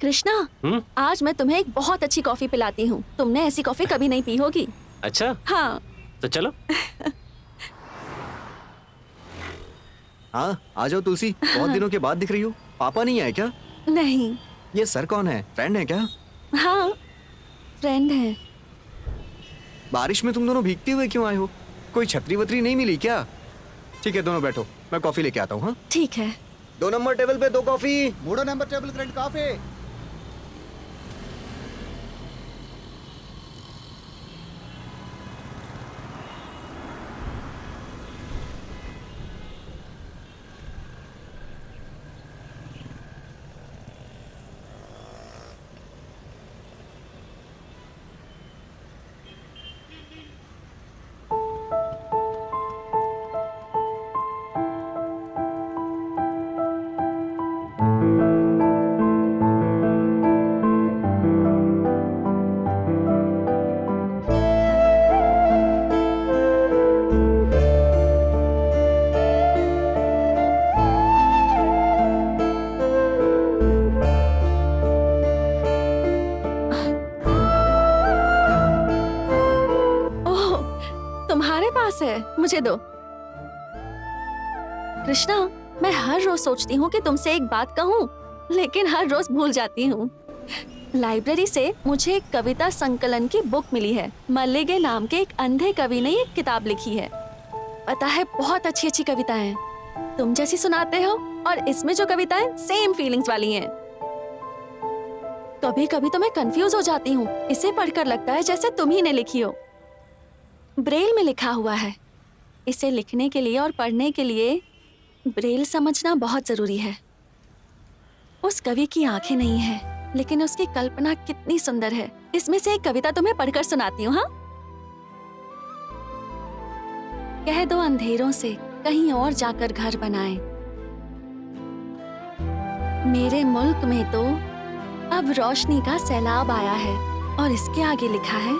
कृष्णा, आज मैं तुम्हें एक बहुत अच्छी कॉफी पिलाती हूँ। तुमने ऐसी कॉफी कभी नहीं पी होगी। अच्छा हाँ तो चलो। हाँ आ जाओ तुलसी, बहुत दिनों के बाद दिख रही हो। पापा नहीं आए क्या? नहीं। ये सर कौन है? फ्रेंड है क्या? हाँ फ्रेंड है। बारिश में तुम दोनों भीगते हुए क्यों आए हो? कोई छतरी वतरी नहीं मिली क्या? ठीक है दोनों बैठो, मैं कॉफी लेके आता हूँ। हाँ ठीक है। 2 नंबर टेबल पे 2 कॉफी। 3 नंबर टेबल కి 2 కాఫీ। है, मुझे दो। कृष्णा, मैं हर रोज सोचती हूँ कि तुमसे एक बात कहूँ, लेकिन हर रोज भूल जाती हूँ। लाइब्रेरी से मुझे एक कविता संकलन की बुक मिली है। मल्लिगे नाम के एक अंधे कवि ने एक किताब लिखी है। पता है, बहुत अच्छी अच्छी कविताएं तुम जैसी सुनाते हो, और इसमें जो कविताएं सेम फीलिंग्स वाली हैं। कभी कभी तो मैं कंफ्यूज हो जाती हूँ, इसे पढ़कर लगता है जैसे तुम ही ने लिखी हो। ब्रेल में लिखा हुआ है। इसे लिखने के लिए और पढ़ने के लिए ब्रेल समझना बहुत जरूरी है। उस कवि की आंखें नहीं है, लेकिन उसकी कल्पना कितनी सुंदर है। इसमें से एक कविता तुम्हें पढ़कर सुनाती हूँ। हाँ, कह दो अंधेरों से कहीं और जाकर घर बनाए। मेरे मुल्क में तो अब रोशनी का सैलाब आया है। और इसके आगे लिखा है,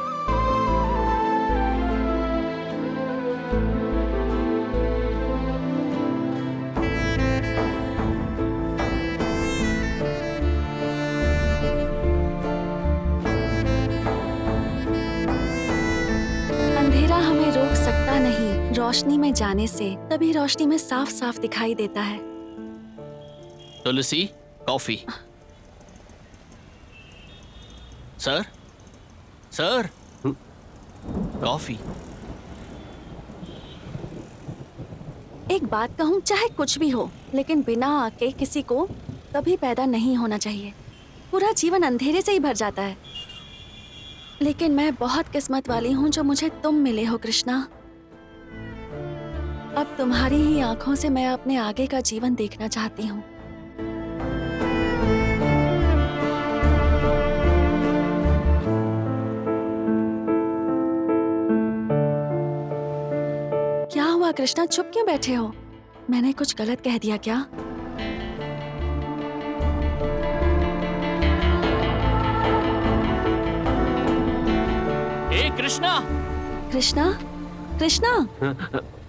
अंधेरा हमें रोक सकता नहीं रोशनी में जाने से, तभी रोशनी में साफ साफ दिखाई देता है। तुलसी, कॉफी। Sir, sir, coffee. एक बात कहूँ, चाहे कुछ भी हो, लेकिन बिना आके किसी को कभी पैदा नहीं होना चाहिए। पूरा जीवन अंधेरे से ही भर जाता है। लेकिन मैं बहुत किस्मत वाली हूँ जो मुझे तुम मिले हो कृष्णा। अब तुम्हारी ही आंखों से मैं अपने आगे का जीवन देखना चाहती हूँ। क्या हुआ कृष्णा, चुप क्यों बैठे हो? मैंने कुछ गलत कह दिया क्या? ए कृष्णा! कृष्णा, कृष्णा,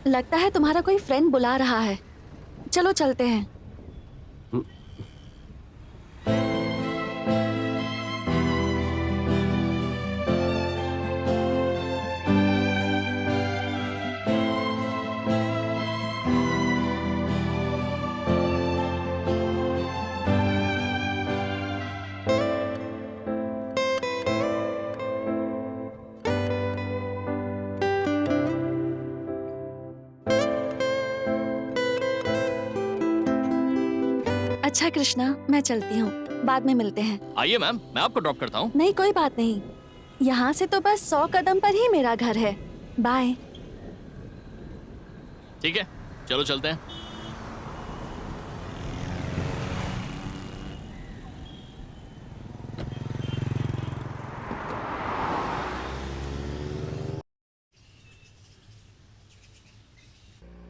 लगता है तुम्हारा कोई फ्रेंड बुला रहा है। चलो चलते हैं। अच्छा कृष्णा, मैं चलती हूँ, बाद में मिलते हैं। आइए मैम, मैं आपको ड्रॉप करता हूँ। नहीं, कोई बात नहीं, यहाँ से तो बस 100 कदम पर ही मेरा घर है। बाय। ठीक है, चलो चलते हैं।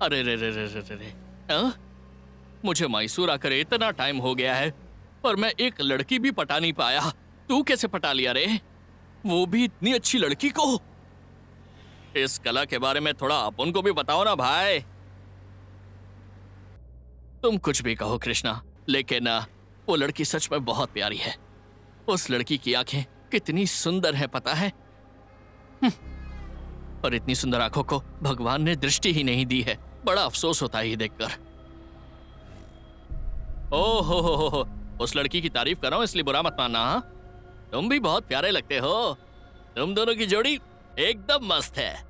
अरे रे रे रे रे रे रे, हाँ? मुझे मैसूर आकर इतना टाइम हो गया है पर मैं एक लड़की भी पटा नहीं पाया। तू कैसे पटा लिया रे? वो भी इतनी अच्छी लड़की को। इस कला के बारे में थोड़ा अपन को भी बताओ ना भाई। तुम कुछ भी कहो कृष्णा, लेकिन वो लड़की सच में बहुत प्यारी है। उस लड़की की आंखें कितनी सुंदर है पता है? और इतनी सुंदर आंखों को भगवान ने दृष्टि ही नहीं दी है। बड़ा अफसोस होता है ये देखकर। ओ हो, उस लड़की की तारीफ कर रहा हूं इसलिए बुरा मत मानना। हाँ, तुम भी बहुत प्यारे लगते हो। तुम दोनों की जोड़ी एकदम मस्त है।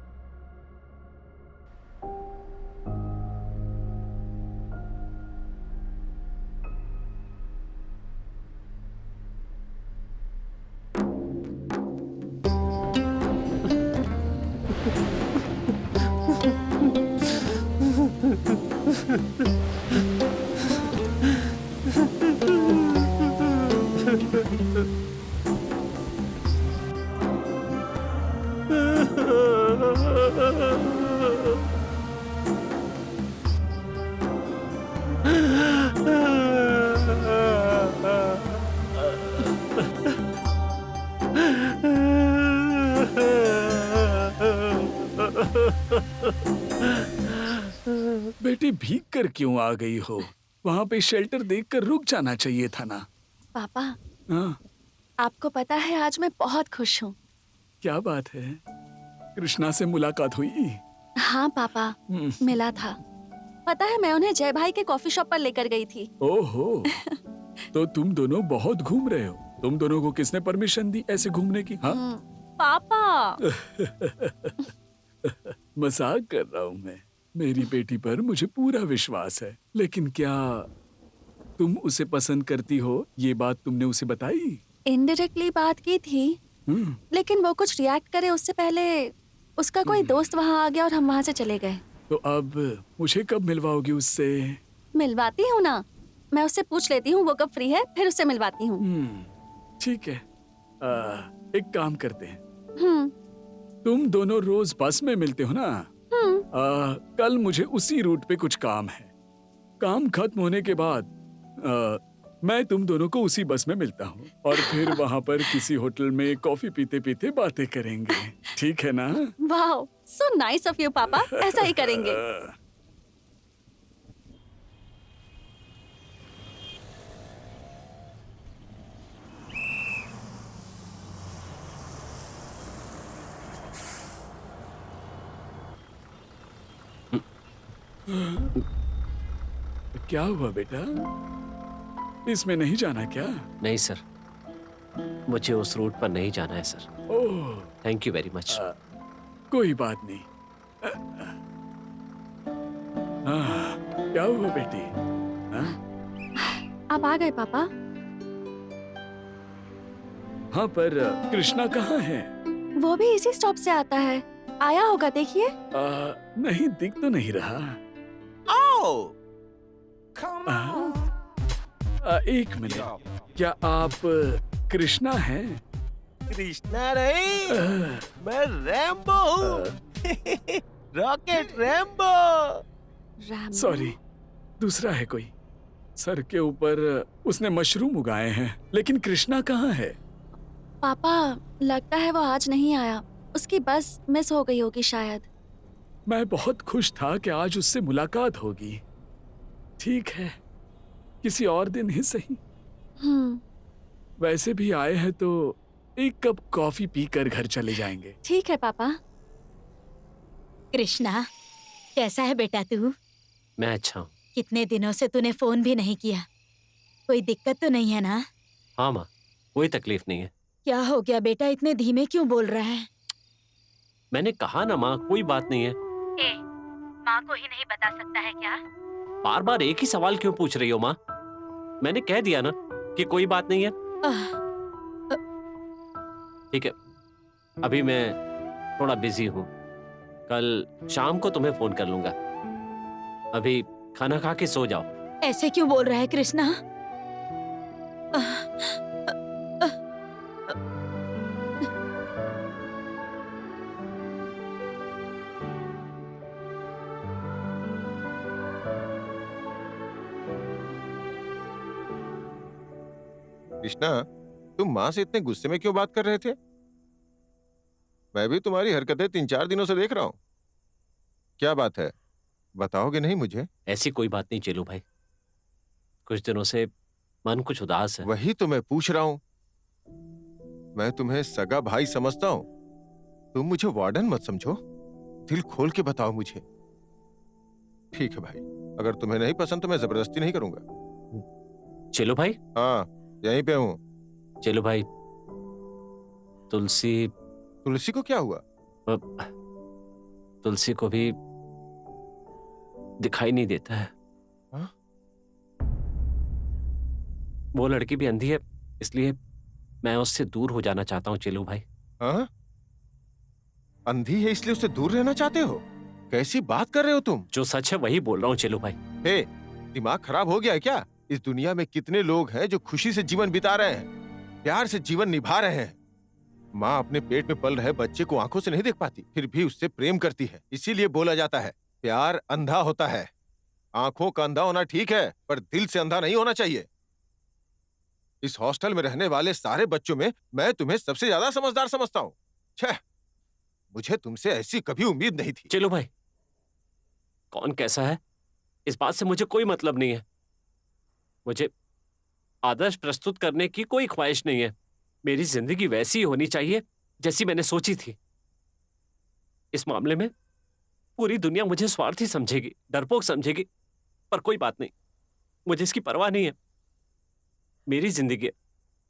बेटी भीग कर क्यों आ गई हो? वहाँ पे शेल्टर देखकर रुक जाना चाहिए था ना। पापा, हाँ, आपको पता है आज मैं बहुत खुश हूँ। क्या बात है? कृष्णा से मुलाकात हुई? हाँ पापा, मिला था। पता है मैं उन्हें जय भाई के कॉफी शॉप पर लेकर गई थी। ओहो, तो तुम दोनों बहुत घूम रहे हो। तुम दोनों को किसने परमिशन दी ऐसे घूमने की? हाँ पापा। मजाक कर रहा हूँ मैं। मेरी बेटी पर मुझे पूरा विश्वास है। लेकिन क्या तुम उसे पसंद करती हो? ये बात तुमने उसे बताई? इनडायरेक्टली बात की थी, लेकिन वो कुछ रिएक्ट करे उससे पहले उसका कोई दोस्त वहाँ आ गया और हम वहाँ से चले गए। तो अब मुझे कब मिलवाओगी उससे? मिलवाती हूँ ना, मैं उससे पूछ लेती हूँ वो कब फ्री है, फिर उससे मिलवाती हूँ। ठीक है, एक काम करते हैं। तुम दोनों रोज बस में मिलते हो ना? कल मुझे उसी रूट पे कुछ काम है। काम खत्म होने के बाद मैं तुम दोनों को उसी बस में मिलता हूँ और फिर वहाँ पर किसी होटल में कॉफी पीते पीते बातें करेंगे। ठीक है ना? वाह, सो नाइस ऑफ यू पापा, ऐसा ही करेंगे। क्या हुआ बेटा? इसमें नहीं जाना क्या? नहीं सर, मुझे उस रूट पर नहीं जाना है sir. Oh, thank you very much. कोई बात नहीं। क्या हुआ बेटी? आप आ गए पापा? हाँ, पर कृष्णा कहाँ है? वो भी इसी स्टॉप से आता है। आया होगा, देखिए। नहीं, दिख तो नहीं रहा। एक मिनट, क्या आप कृष्णा हैं? कृष्णा नहीं, मैं रैम्बो हूँ। Rocket Rambo. सॉरी, दूसरा है कोई। सर के ऊपर उसने मशरूम उगाए हैं, लेकिन कृष्णा कहाँ है? पापा, लगता है वो आज नहीं आया। उसकी बस मिस हो गई होगी शायद। मैं बहुत खुश था कि आज उससे मुलाकात होगी। ठीक है, किसी और दिन ही सही। वैसे भी आए हैं तो एक कप कॉफी पीकर घर चले जाएंगे। ठीक है पापा। कृष्णा, कैसा है बेटा तू? मैं अच्छा हूँ। कितने दिनों से तूने फोन भी नहीं किया। कोई दिक्कत तो नहीं है ना? हाँ माँ, कोई तकलीफ नहीं है। क्या हो गया बेटा, इतने धीमे क्यों बोल रहा है? मैंने कहा ना माँ, कोई बात नहीं है। माँ को ही नहीं बता सकता है क्या? बार बार एक ही सवाल क्यों पूछ रही हो माँ? मैंने कह दिया ना कि कोई बात नहीं है। ठीक है, अभी मैं थोड़ा बिजी हूँ। कल शाम को तुम्हें फोन कर लूंगा। अभी खाना खा के सो जाओ। ऐसे क्यों बोल रहा है कृष्णा? कृष्णा, तुम माँ से इतने गुस्से में क्यों बात कर रहे थे? मैं भी तुम्हारी हरकतें 3-4 दिनों से देख रहा हूँ। क्या बात है, बताओगे नहीं मुझे? ऐसी कोई बात नहीं चेलू भाई, कुछ दिनों से मन कुछ उदास है। वही तो मैं पूछ रहा हूँ। मैं तुम्हें सगा भाई समझता हूँ, तुम मुझे वार्डन मत समझो। दिल खोल के बताओ मुझे। ठीक है भाई, अगर तुम्हें नहीं पसंद तो मैं जबरदस्ती नहीं करूंगा। चेलू भाई? हाँ, यहीं पे हूँ। चेलू भाई, तुलसी को क्या हुआ? तुलसी को भी दिखाई नहीं देता है। हा? वो लड़की भी अंधी है, इसलिए मैं उससे दूर हो जाना चाहता हूँ चेलू भाई। हाँ? अंधी है इसलिए उससे दूर रहना चाहते हो? कैसी बात कर रहे हो तुम? जो सच है वही बोल रहा हूँ चेलू भाई। हे, दिमाग खराब हो गया है क्या? इस दुनिया में कितने लोग हैं जो खुशी से जीवन बिता रहे हैं, प्यार से जीवन निभा रहे हैं। माँ अपने पेट में पल रहे बच्चे को आंखों से नहीं देख पाती, फिर भी उससे प्रेम करती है। इसीलिए बोला जाता है, प्यार अंधा होता है। आंखों का अंधा होना ठीक है, पर दिल से अंधा नहीं होना चाहिए। इस हॉस्टल में रहने वाले सारे बच्चों में मैं तुम्हें सबसे ज्यादा समझदार समझता हूँ। छह, मुझे तुमसे ऐसी कभी उम्मीद नहीं थी। चलो भाई, कौन कैसा है इस बात से मुझे कोई मतलब नहीं है। मुझे आदर्श प्रस्तुत करने की कोई ख्वाहिश नहीं है। मेरी जिंदगी वैसी ही होनी चाहिए जैसी मैंने सोची थी। इस मामले में पूरी दुनिया मुझे स्वार्थी समझेगी, डरपोक समझेगी, पर कोई बात नहीं, मुझे इसकी परवाह नहीं है। मेरी जिंदगी है,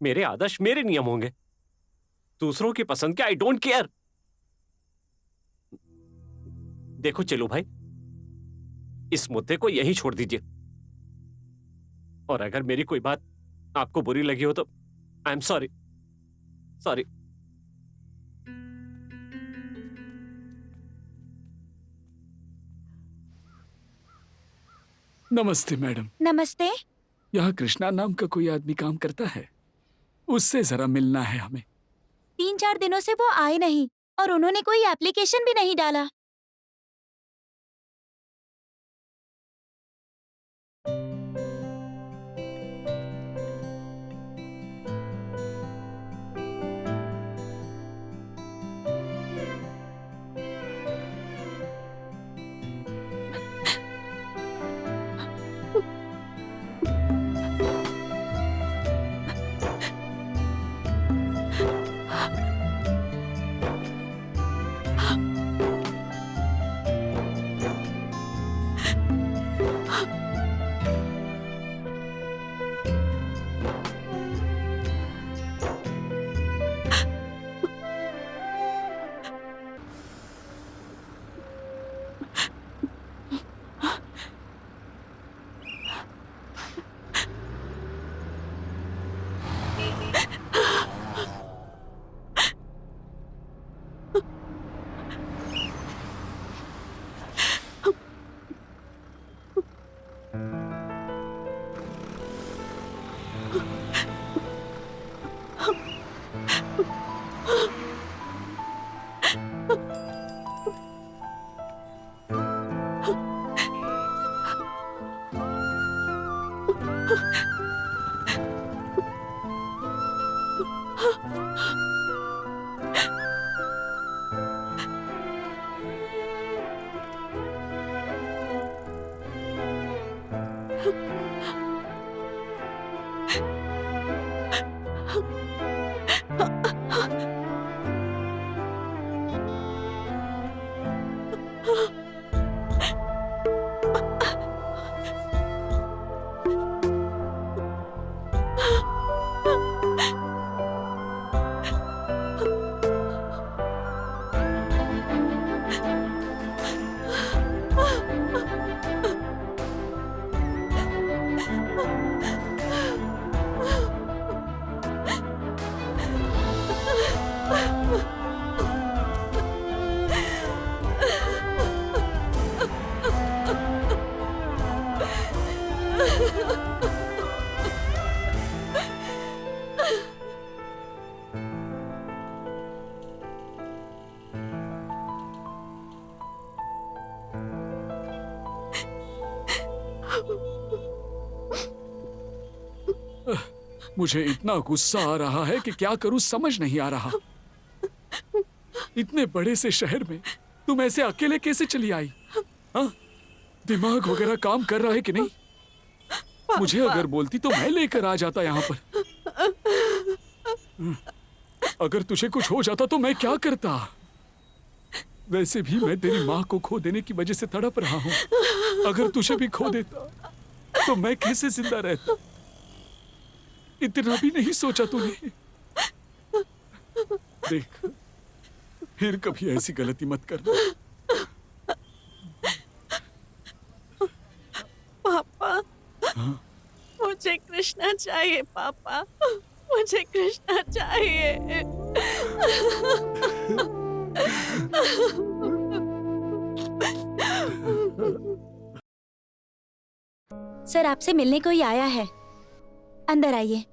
मेरे आदर्श, मेरे नियम होंगे। दूसरों की पसंद के आई डोंट केयर। देखो चलो भाई, इस मुद्दे को यहीं छोड़ दीजिए, और अगर मेरी कोई बात आपको बुरी लगी हो तो आई एम सॉरी। सॉरी। नमस्ते मैडम। नमस्ते। यहाँ कृष्णा नाम का कोई आदमी काम करता है, उससे जरा मिलना है हमें। 3-4 दिनों से वो आए नहीं और उन्होंने कोई एप्लीकेशन भी नहीं डाला। मुझे इतना गुस्सा आ रहा है कि क्या करूं समझ नहीं आ रहा। इतने बड़े से शहर में तुम ऐसे अकेले कैसे चली आई? हाँ? दिमाग वगैरह काम कर रहा है कि नहीं? मुझे अगर बोलती तो मैं लेकर आ जाता यहाँ पर। अगर तुझे कुछ हो जाता तो मैं क्या करता? वैसे भी मैं तेरी माँ को खो देने की वजह से तड़प रहा हूँ। अगर तुझे भी खो देता तो मैं कैसे जिंदा रहता? इतना भी नहीं सोचा तूने। देख, फिर कभी ऐसी गलती मत करना। पापा, मुझे कृष्णा चाहिए पापा, मुझे कृष्णा चाहिए। सर, आपसे मिलने कोई आया है। अंदर आइए।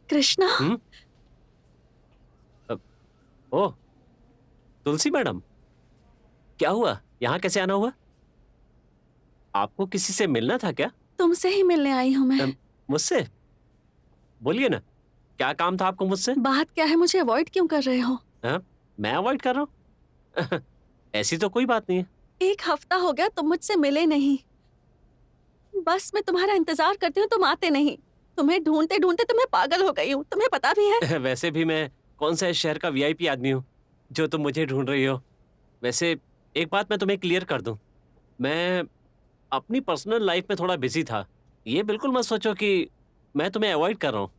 कृष्णा, ओह, तुलसी मैडम, क्या हुआ? यहाँ कैसे आना हुआ? आपको किसी से मिलना था क्या? तुमसे ही मिलने आई हूँ मैं। मुझसे? बोलिए ना, क्या काम था आपको मुझसे? बात क्या है, मुझे अवॉइड क्यों कर रहे हो? मैं अवॉइड कर रहा हूँ? ऐसी तो कोई बात नहीं है। 1 हफ्ता हो गया तुम मुझसे मिले नहीं। बस मैं तुम्हारा इंतजार करती हूँ, तुम आते नहीं। तुम्हें ढूंढते ढूंढते तो मैं पागल हो गई हूँ, तुम्हें पता भी है। वैसे भी मैं कौन सा इस शहर का वीआईपी आदमी हूँ जो तुम मुझे ढूंढ रही हो। वैसे एक बात मैं तुम्हें क्लियर कर दूं, मैं अपनी पर्सनल लाइफ में थोड़ा बिजी था। ये बिल्कुल मत सोचो कि मैं तुम्हें अवॉइड कर रहा हूँ।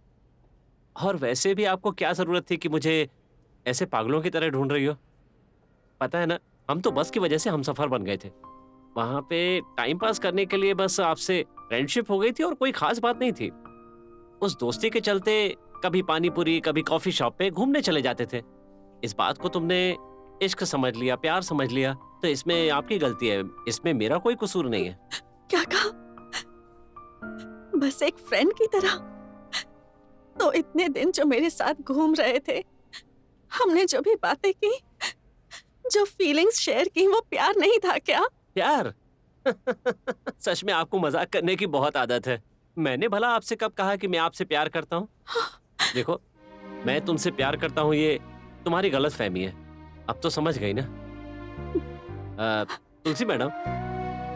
और वैसे भी आपको क्या ज़रूरत थी कि मुझे ऐसे पागलों की तरह ढूंढ रही हो? पता है ना, हम तो बस की वजह से हमसफर बन गए थे। वहाँ पे टाइम पास करने के लिए बस आपसे फ्रेंडशिप हो गई थी और कोई खास बात नहीं थी। उस दोस्ती के चलते कभी पानीपुरी, कभी कॉफी शॉप पे घूमने चले जाते थे। इस बात को तुमने इश्क समझ लिया, प्यार समझ लिया, तो इसमें आपकी गलती है, इसमें मेरा कोई कसूर नहीं है। क्या कहा? बस एक फ्रेंड की तरह? तो इतने दिन जो मेरे साथ घूम रहे थे, हमने जो भी बातें की, जो फीलिंग्स शेयर की, वो प्यार नहीं था क्या? प्यार? सच में आपको मजाक करने की बहुत आदत है। मैंने भला आपसे कब कहा कि मैं आपसे प्यार करता हूँ? देखो, मैं तुमसे प्यार करता हूँ ये तुम्हारी गलत फहमी है। अब तो समझ गई ना? तुलसी मैडम,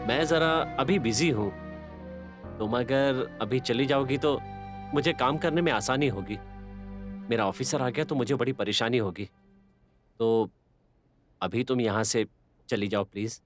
मैं जरा अभी बिजी हूँ। तुम अगर अभी चली जाओगी तो मुझे काम करने में आसानी होगी। मेरा ऑफिसर आ गया तो मुझे बड़ी परेशानी होगी। तो अभी तुम यहाँ से चली जाओ प्लीज।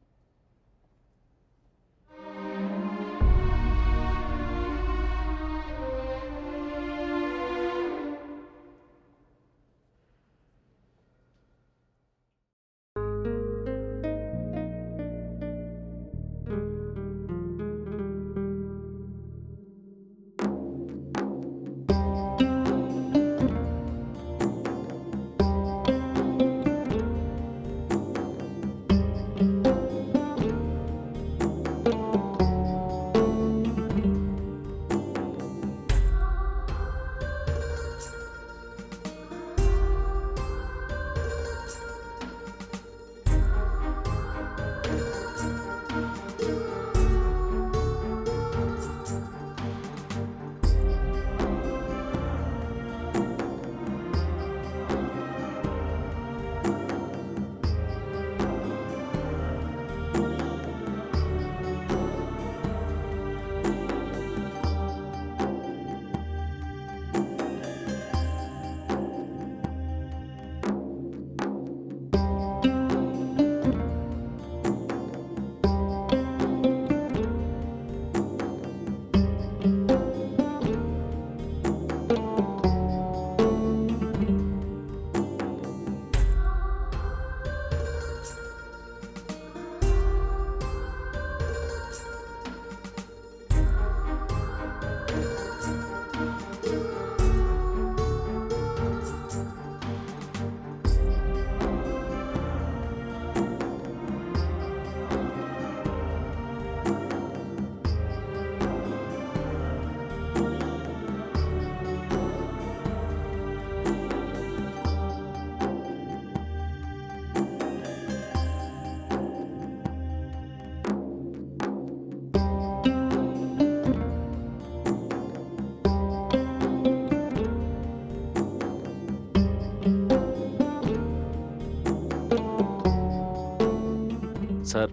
सर,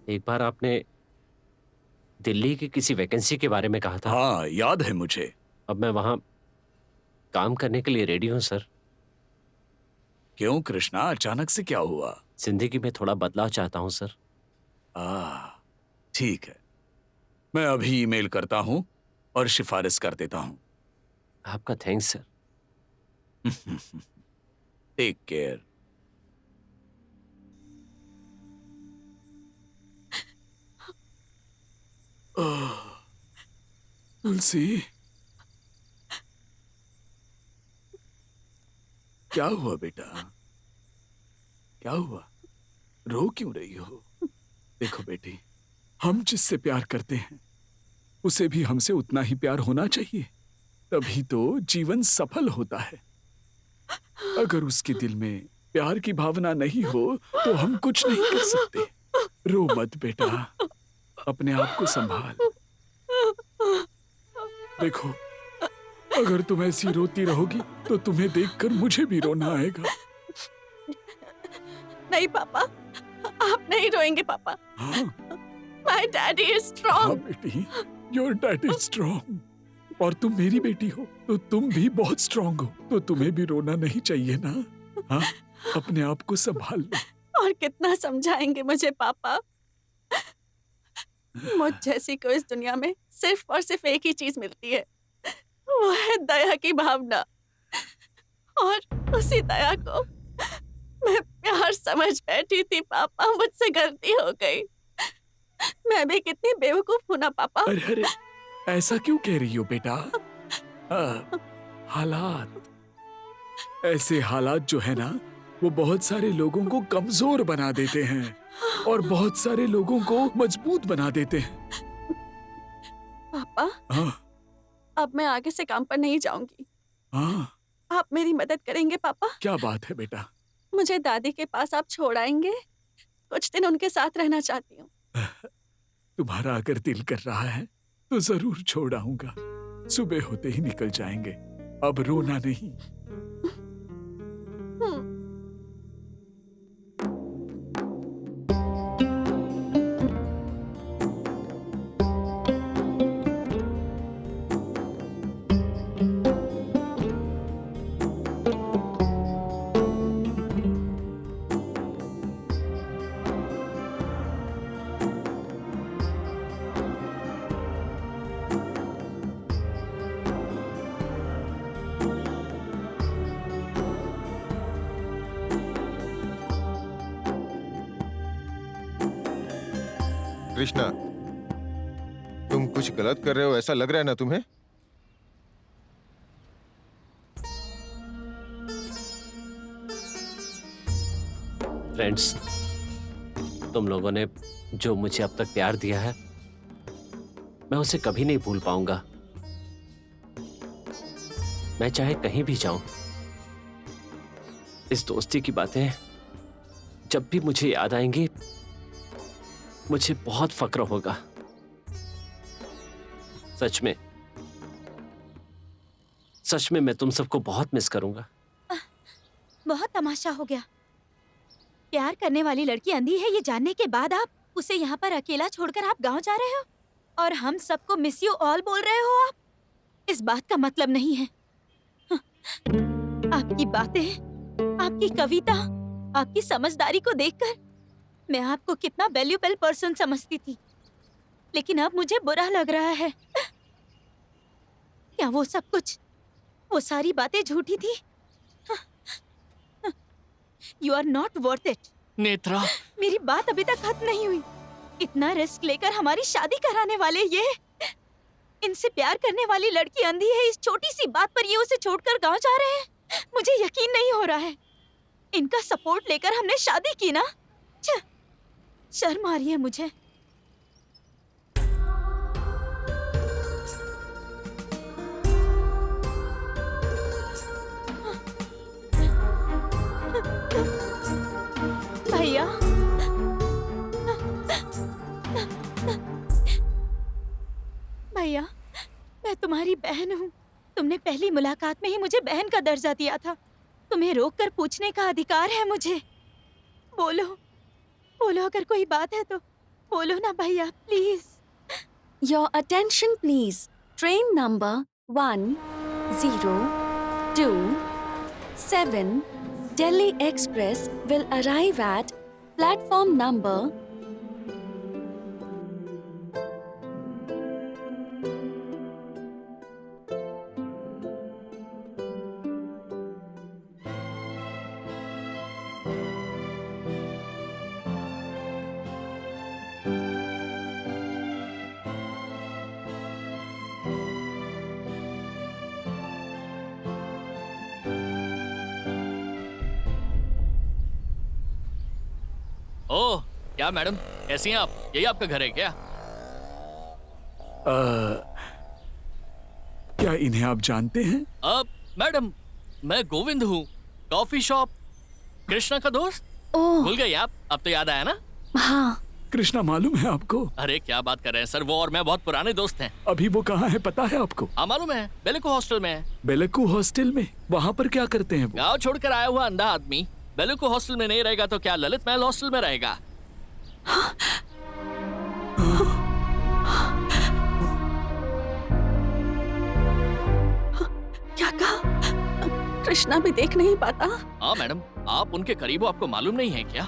एक बार आपने दिल्ली की किसी वैकेंसी के बारे में कहा था। हाँ, याद है मुझे। अब मैं वहां काम करने के लिए रेडी हूं सर। क्यों कृष्णा, अचानक से क्या हुआ? जिंदगी में थोड़ा बदलाव चाहता हूं सर। ठीक है, मैं अभी ईमेल करता हूं और सिफारिश कर देता हूं। आपका thanks sir. Take care. Tulsi, क्या हुआ बेटा? क्या हुआ? रो क्यों रही हो? देखो बेटी, हम जिससे प्यार करते हैं उसे भी हमसे उतना ही प्यार होना चाहिए, तभी तो जीवन सफल होता है। अगर उसके दिल में प्यार की भावना नहीं हो तो हम कुछ नहीं कर सकते। रो मत बेटा, अपने आप को संभाल। देखो, अगर तुम ऐसी रोती रहोगी तो तुम्हें देखकर मुझे भी रोना आएगा। नहीं पापा, आप नहीं रोएंगे पापा। हाँ, My daddy is हाँ strong. बेटी, योर डैडी इज स्ट्रॉन्ग। और तुम मेरी बेटी हो तो तुम भी बहुत स्ट्रॉन्ग हो, तो तुम्हें भी रोना नहीं चाहिए ना। हाँ, अपने आप को संभाल लो। और कितना समझाएंगे मुझे पापा? मुझ जैसी को इस दुनिया में सिर्फ और सिर्फ एक ही चीज मिलती है, वो है दया की भावना। और उसी दया को मैं प्यार समझ बैठी थी पापा, मुझसे गलती हो गई। मैं भी कितनी बेवकूफ हूं ना पापा। अरे अरे, ऐसा क्यों कह रही हो बेटा? हालात, ऐसे हालात जो है ना, वो बहुत सारे लोगों को कमजोर बना देते हैं और बहुत सारे लोगों को मजबूत बना देते हैं। पापा, हाँ, अब मैं आगे से काम पर नहीं जाऊंगी। हाँ, आप मेरी मदद करेंगे पापा? क्या बात है बेटा? मुझे दादी के पास आप छोड़ आएंगे? कुछ दिन उनके साथ रहना चाहती हूँ। तुम्हारा अगर दिल कर रहा है तो जरूर छोड़ आऊंगा। सुबह होते ही निकल जाएंगे। अब रोना नहीं। कृष्णा, तुम कुछ गलत कर रहे हो ऐसा लग रहा है ना तुम्हें? फ्रेंड्स, तुम लोगों ने जो मुझे अब तक प्यार दिया है, मैं उसे कभी नहीं भूल पाऊंगा। मैं चाहे कहीं भी जाऊं, इस दोस्ती की बातें जब भी मुझे याद आएंगी, मुझे बहुत फक्र होगा। सच में मैं तुम सबको बहुत मिस करूंगा। बहुत तमाशा हो गया। प्यार करने वाली लड़की अंधी है ये जानने के बाद आप उसे यहाँ पर अकेला छोड़कर आप गांव जा रहे हो और हम सबको मिस यू ऑल बोल रहे हो आप? इस बात का मतलब नहीं है। आपकी बातें, आपकी कविता, आपकी समझदारी को देखकर मैं आपको कितना वैल्यूएबल पर्सन समझती थी, लेकिन अब मुझे बुरा लग रहा है। क्या वो सब कुछ, वो सारी बातें झूठी थी? You are not worth it. Netra, मेरी बात अभी तक खत्म नहीं हुई। इतना रिस्क लेकर हमारी शादी कराने वाले ये, इनसे प्यार करने वाली लड़की अंधी है, इस छोटी सी बात पर ये उसे छोड़कर गांव जा रहे हैं। मुझे यकीन नहीं हो रहा है। इनका सपोर्ट लेकर हमने शादी की ना। शर्म आ रही है मुझे। भैया, भैया, मैं तुम्हारी बहन हूँ। तुमने पहली मुलाकात में ही मुझे बहन का दर्जा दिया था। तुम्हें रोककर पूछने का अधिकार है मुझे। बोलो, बोलो बोलो, अगर कोई बात है तो बोलो ना भैया, please. Your attention, please. Train number 102 Delhi Express will arrive at platform number. ओह, क्या मैडम, कैसी हैं आप? यही आपका घर है क्या? क्या इन्हें आप जानते हैं? अब मैडम, मैं गोविंद हूँ, कॉफी शॉप कृष्णा का दोस्त। ओह, भूल गई आप? अब तो याद आया ना? हाँ। कृष्णा मालूम है आपको? अरे क्या बात कर रहे हैं सर, वो और मैं बहुत पुराने दोस्त हैं। अभी वो कहाँ है पता है आपको? हाँ मालूम है, बेलुकु हॉस्टल में है। बेलक्कू हॉस्टल में? वहाँ पर क्या करते हैं वो? गाँव छोड़कर आया हुआ अंधा आदमी बेलुकु हॉस्टल में नहीं रहेगा तो क्या ललित महल हॉस्टल में रहेगा? क्या कहा? कृष्णा भी देख नहीं पाता? हाँ मैडम, आप उनके करीब हो, आपको मालूम नहीं है क्या?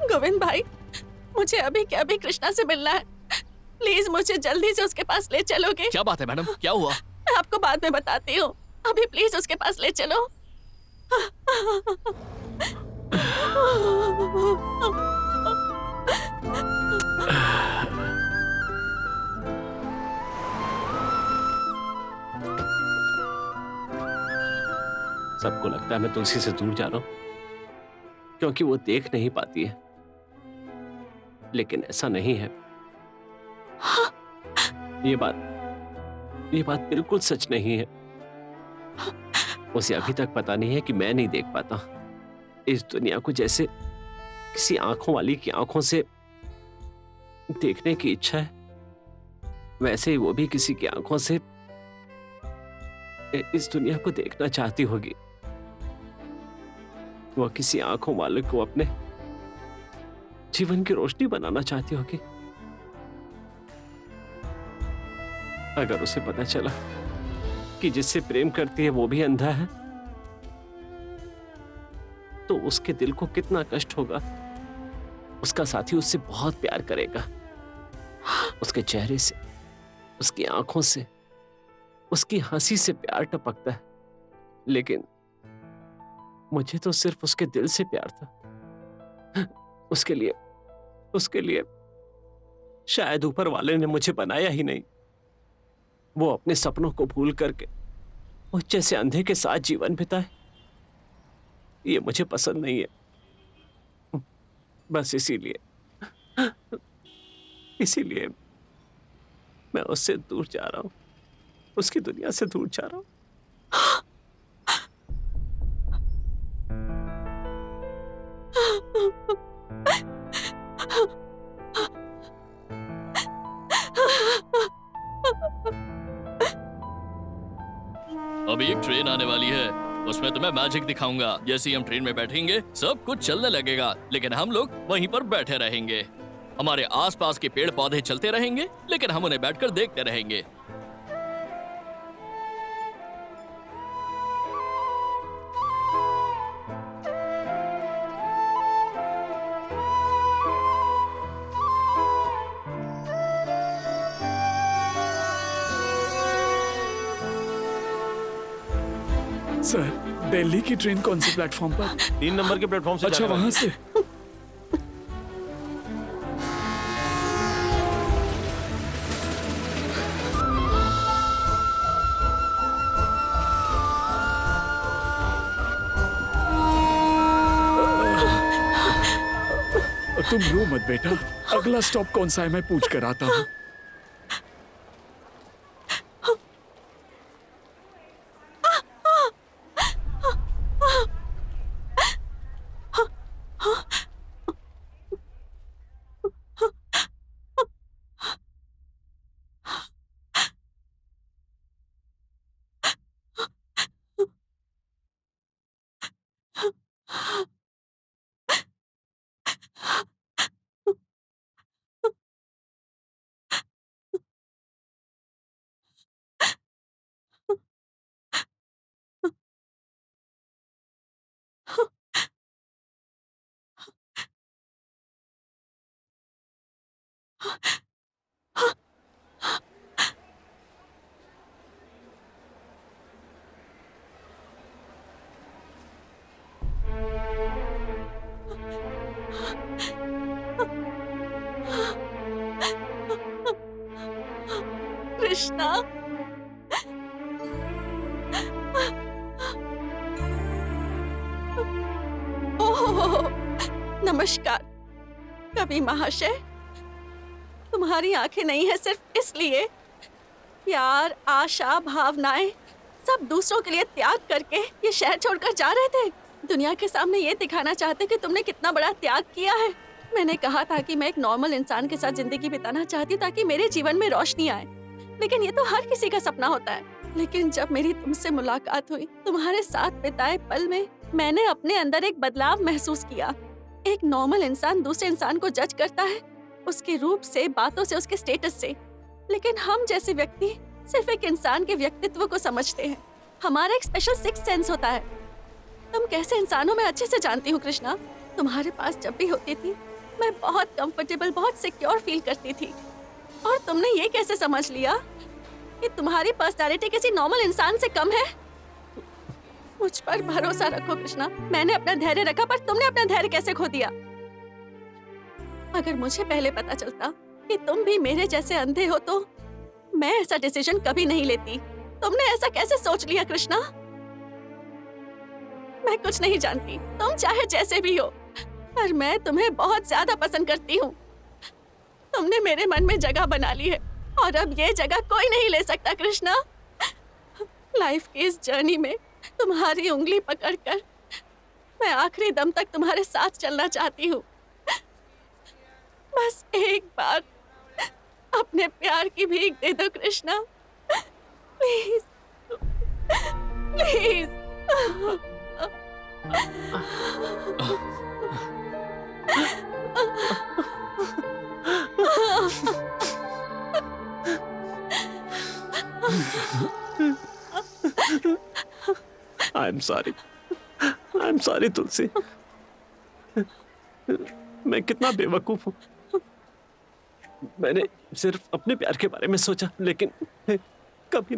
गोविंद भाई, मुझे अभी के अभी कृष्णा से मिलना है। प्लीज मुझे जल्दी से उसके पास ले चलोगे? क्या बात है मैडम, क्या हुआ? मैं आपको बाद में बताती हूँ, अभी प्लीज उसके पास ले चलो। सबको लगता है मैं तुलसी से दूर जा रहा हूं क्योंकि वो देख नहीं पाती है, लेकिन ऐसा नहीं है। ये बात बिल्कुल सच नहीं है। उसे अभी तक पता नहीं है कि मैं नहीं देख पाता इस दुनिया को जैसे किसी आंखों वाली की आंखों से देखने की इच्छा है, वैसे ही वो भी किसी की आंखों से इस दुनिया को देखना चाहती होगी। वो किसी आंखों वाले को अपने जीवन की रोशनी बनाना चाहती होगी। अगर उसे पता चला कि जिससे प्रेम करती है वो भी अंधा है, तो उसके दिल को कितना कष्ट होगा। उसका साथी उससे बहुत प्यार करेगा, उसके चेहरे से, उसकी आंखों से, उसकी हंसी से प्यार टपकता है, लेकिन मुझे तो सिर्फ उसके दिल से प्यार था। उसके लिए शायद ऊपर वाले ने मुझे बनाया ही नहीं। वो अपने सपनों को भूल करके मुझ जैसे अंधे के साथ जीवन बिताए, ये मुझे पसंद नहीं है। बस इसीलिए मैं उससे दूर जा रहा हूं, उसकी दुनिया से दूर जा रहा हूं। अभी एक ट्रेन आने वाली है, उसमें तुम्हें मैजिक दिखाऊंगा। जैसे ही हम ट्रेन में बैठेंगे सब कुछ चलने लगेगा, लेकिन हम लोग वहीं पर बैठे रहेंगे। हमारे आसपास के पेड़ पौधे चलते रहेंगे, लेकिन हम उन्हें बैठकर देखते रहेंगे। सर, दिल्ली की ट्रेन कौन से प्लेटफॉर्म पर? 3 नंबर के प्लेटफॉर्म से अच्छा, जाने वाली वहां है। से। तुम रो मत बेटा, अगला स्टॉप कौन सा है मैं पूछ कर आता हूँ। कृष्णा, ओह, नमस्कार कवि महाशय। तुम्हारी आंखें नहीं है सिर्फ इसलिए प्यार, आशा, भावनाएं सब दूसरों के लिए त्याग करके ये शहर छोड़कर जा रहे थे। दुनिया के सामने ये दिखाना चाहते कि तुमने कितना बड़ा त्याग किया है। मैंने कहा था कि मैं एक नॉर्मल इंसान के साथ जिंदगी बिताना चाहती ताकि मेरे जीवन में रोशनी आए, लेकिन ये तो हर किसी का सपना होता है। लेकिन जब मेरी तुमसे मुलाकात हुई, तुम्हारे साथ बिताए पल में मैंने अपने अंदर एक बदलाव महसूस किया। एक नॉर्मल इंसान दूसरे इंसान को जज करता है उसके रूप से, बातों से, उसके स्टेटस से, लेकिन हम जैसे व्यक्ति सिर्फ एक इंसान के व्यक्तित्व को समझते हैं। हमारा एक स्पेशल सिक्स्थ सेंस होता है। तुम कैसे इंसानों में अच्छे से जानती हूँ कृष्णा। तुम्हारे पास जब भी होती थी मैं बहुत कंफर्टेबल, बहुत सिक्योर फील करती थी। और तुमने ये कैसे समझ लिया कि तुम्हारी पर्सनालिटी किसी नॉर्मल इंसान से कम है? मुझ पर भरोसा रखो कृष्णा। मैंने अपना धैर्य रखा पर तुमने अपना धैर्य कैसे खो दिया? अगर मुझे पहले पता चलता कि तुम भी मेरे जैसे अंधे हो तो मैं ऐसा डिसीजन कभी नहीं लेती। तुमने ऐसा कैसे सोच लिया कृष्णा? मैं कुछ नहीं जानती, तुम चाहे जैसे भी हो, पर मैं तुम्हें बहुत ज्यादा पसंद करती हूँ। तुमने मेरे मन में जगह बना ली है और अब ये जगह कोई नहीं ले सकता कृष्णा। लाइफ की इस जर्नी में तुम्हारी उंगली पकड़कर मैं आखिरी दम तक तुम्हारे साथ चलना चाहती हूँ। बस एक बार अपने प्यार की भीख दे दो Krishna, please please. I'm sorry. I'm sorry तुलसी। मैं कितना बेवकूफ हूँ। मैंने सिर्फ अपने प्यार के बारे में सोचा, लेकिन कभी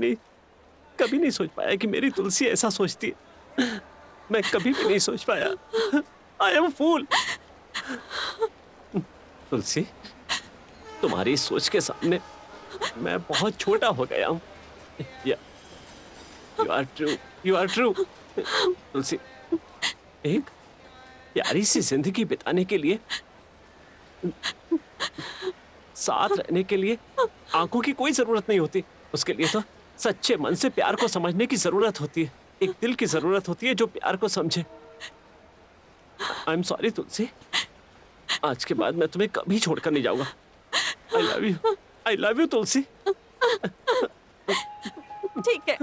नहीं सोच पाया कि मेरी तुलसी ऐसा सोचती है। मैं कभी भी नहीं सोच पाया। I am a fool। तुलसी, तुम्हारी सोच के सामने मैं बहुत छोटा हो गया हूँ। You are true। तुलसी, एक प्यारी सी जिंदगी बिताने के लिए, साथ रहने के लिए आंखों की कोई जरूरत नहीं होती। उसके लिए तो सच्चे मन से प्यार को समझने की जरूरत होती है। एक दिल की जरूरत होती है जो प्यार को समझे। आई एम सॉरी तुलसी। आज के बाद मैं तुम्हें कभी छोड़कर नहीं जाऊंगा। आई लव यू तुलसी। ठीक है,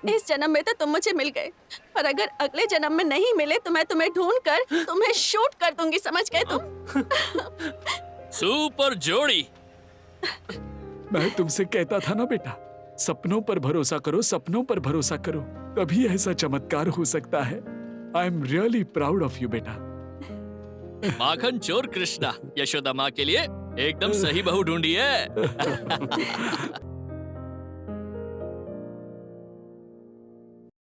इस जन्म में तो तुम मुझे मिल गए, पर अगर अगले जन्म में नहीं मिले तो मैं तुम्हें ढूंढ कर तुम्हें शूट कर दूंगी, समझ गए तुम? सुपर जोड़ी। मैं तुमसे कहता था ना बेटा, सपनों पर भरोसा करो, सपनों पर भरोसा करो, तभी ऐसा चमत्कार हो सकता है। I am really proud of you बेटा। माखन चोर कृष्णा यशोदा माँ के लिए एकदम सही बहू ढूंढी है।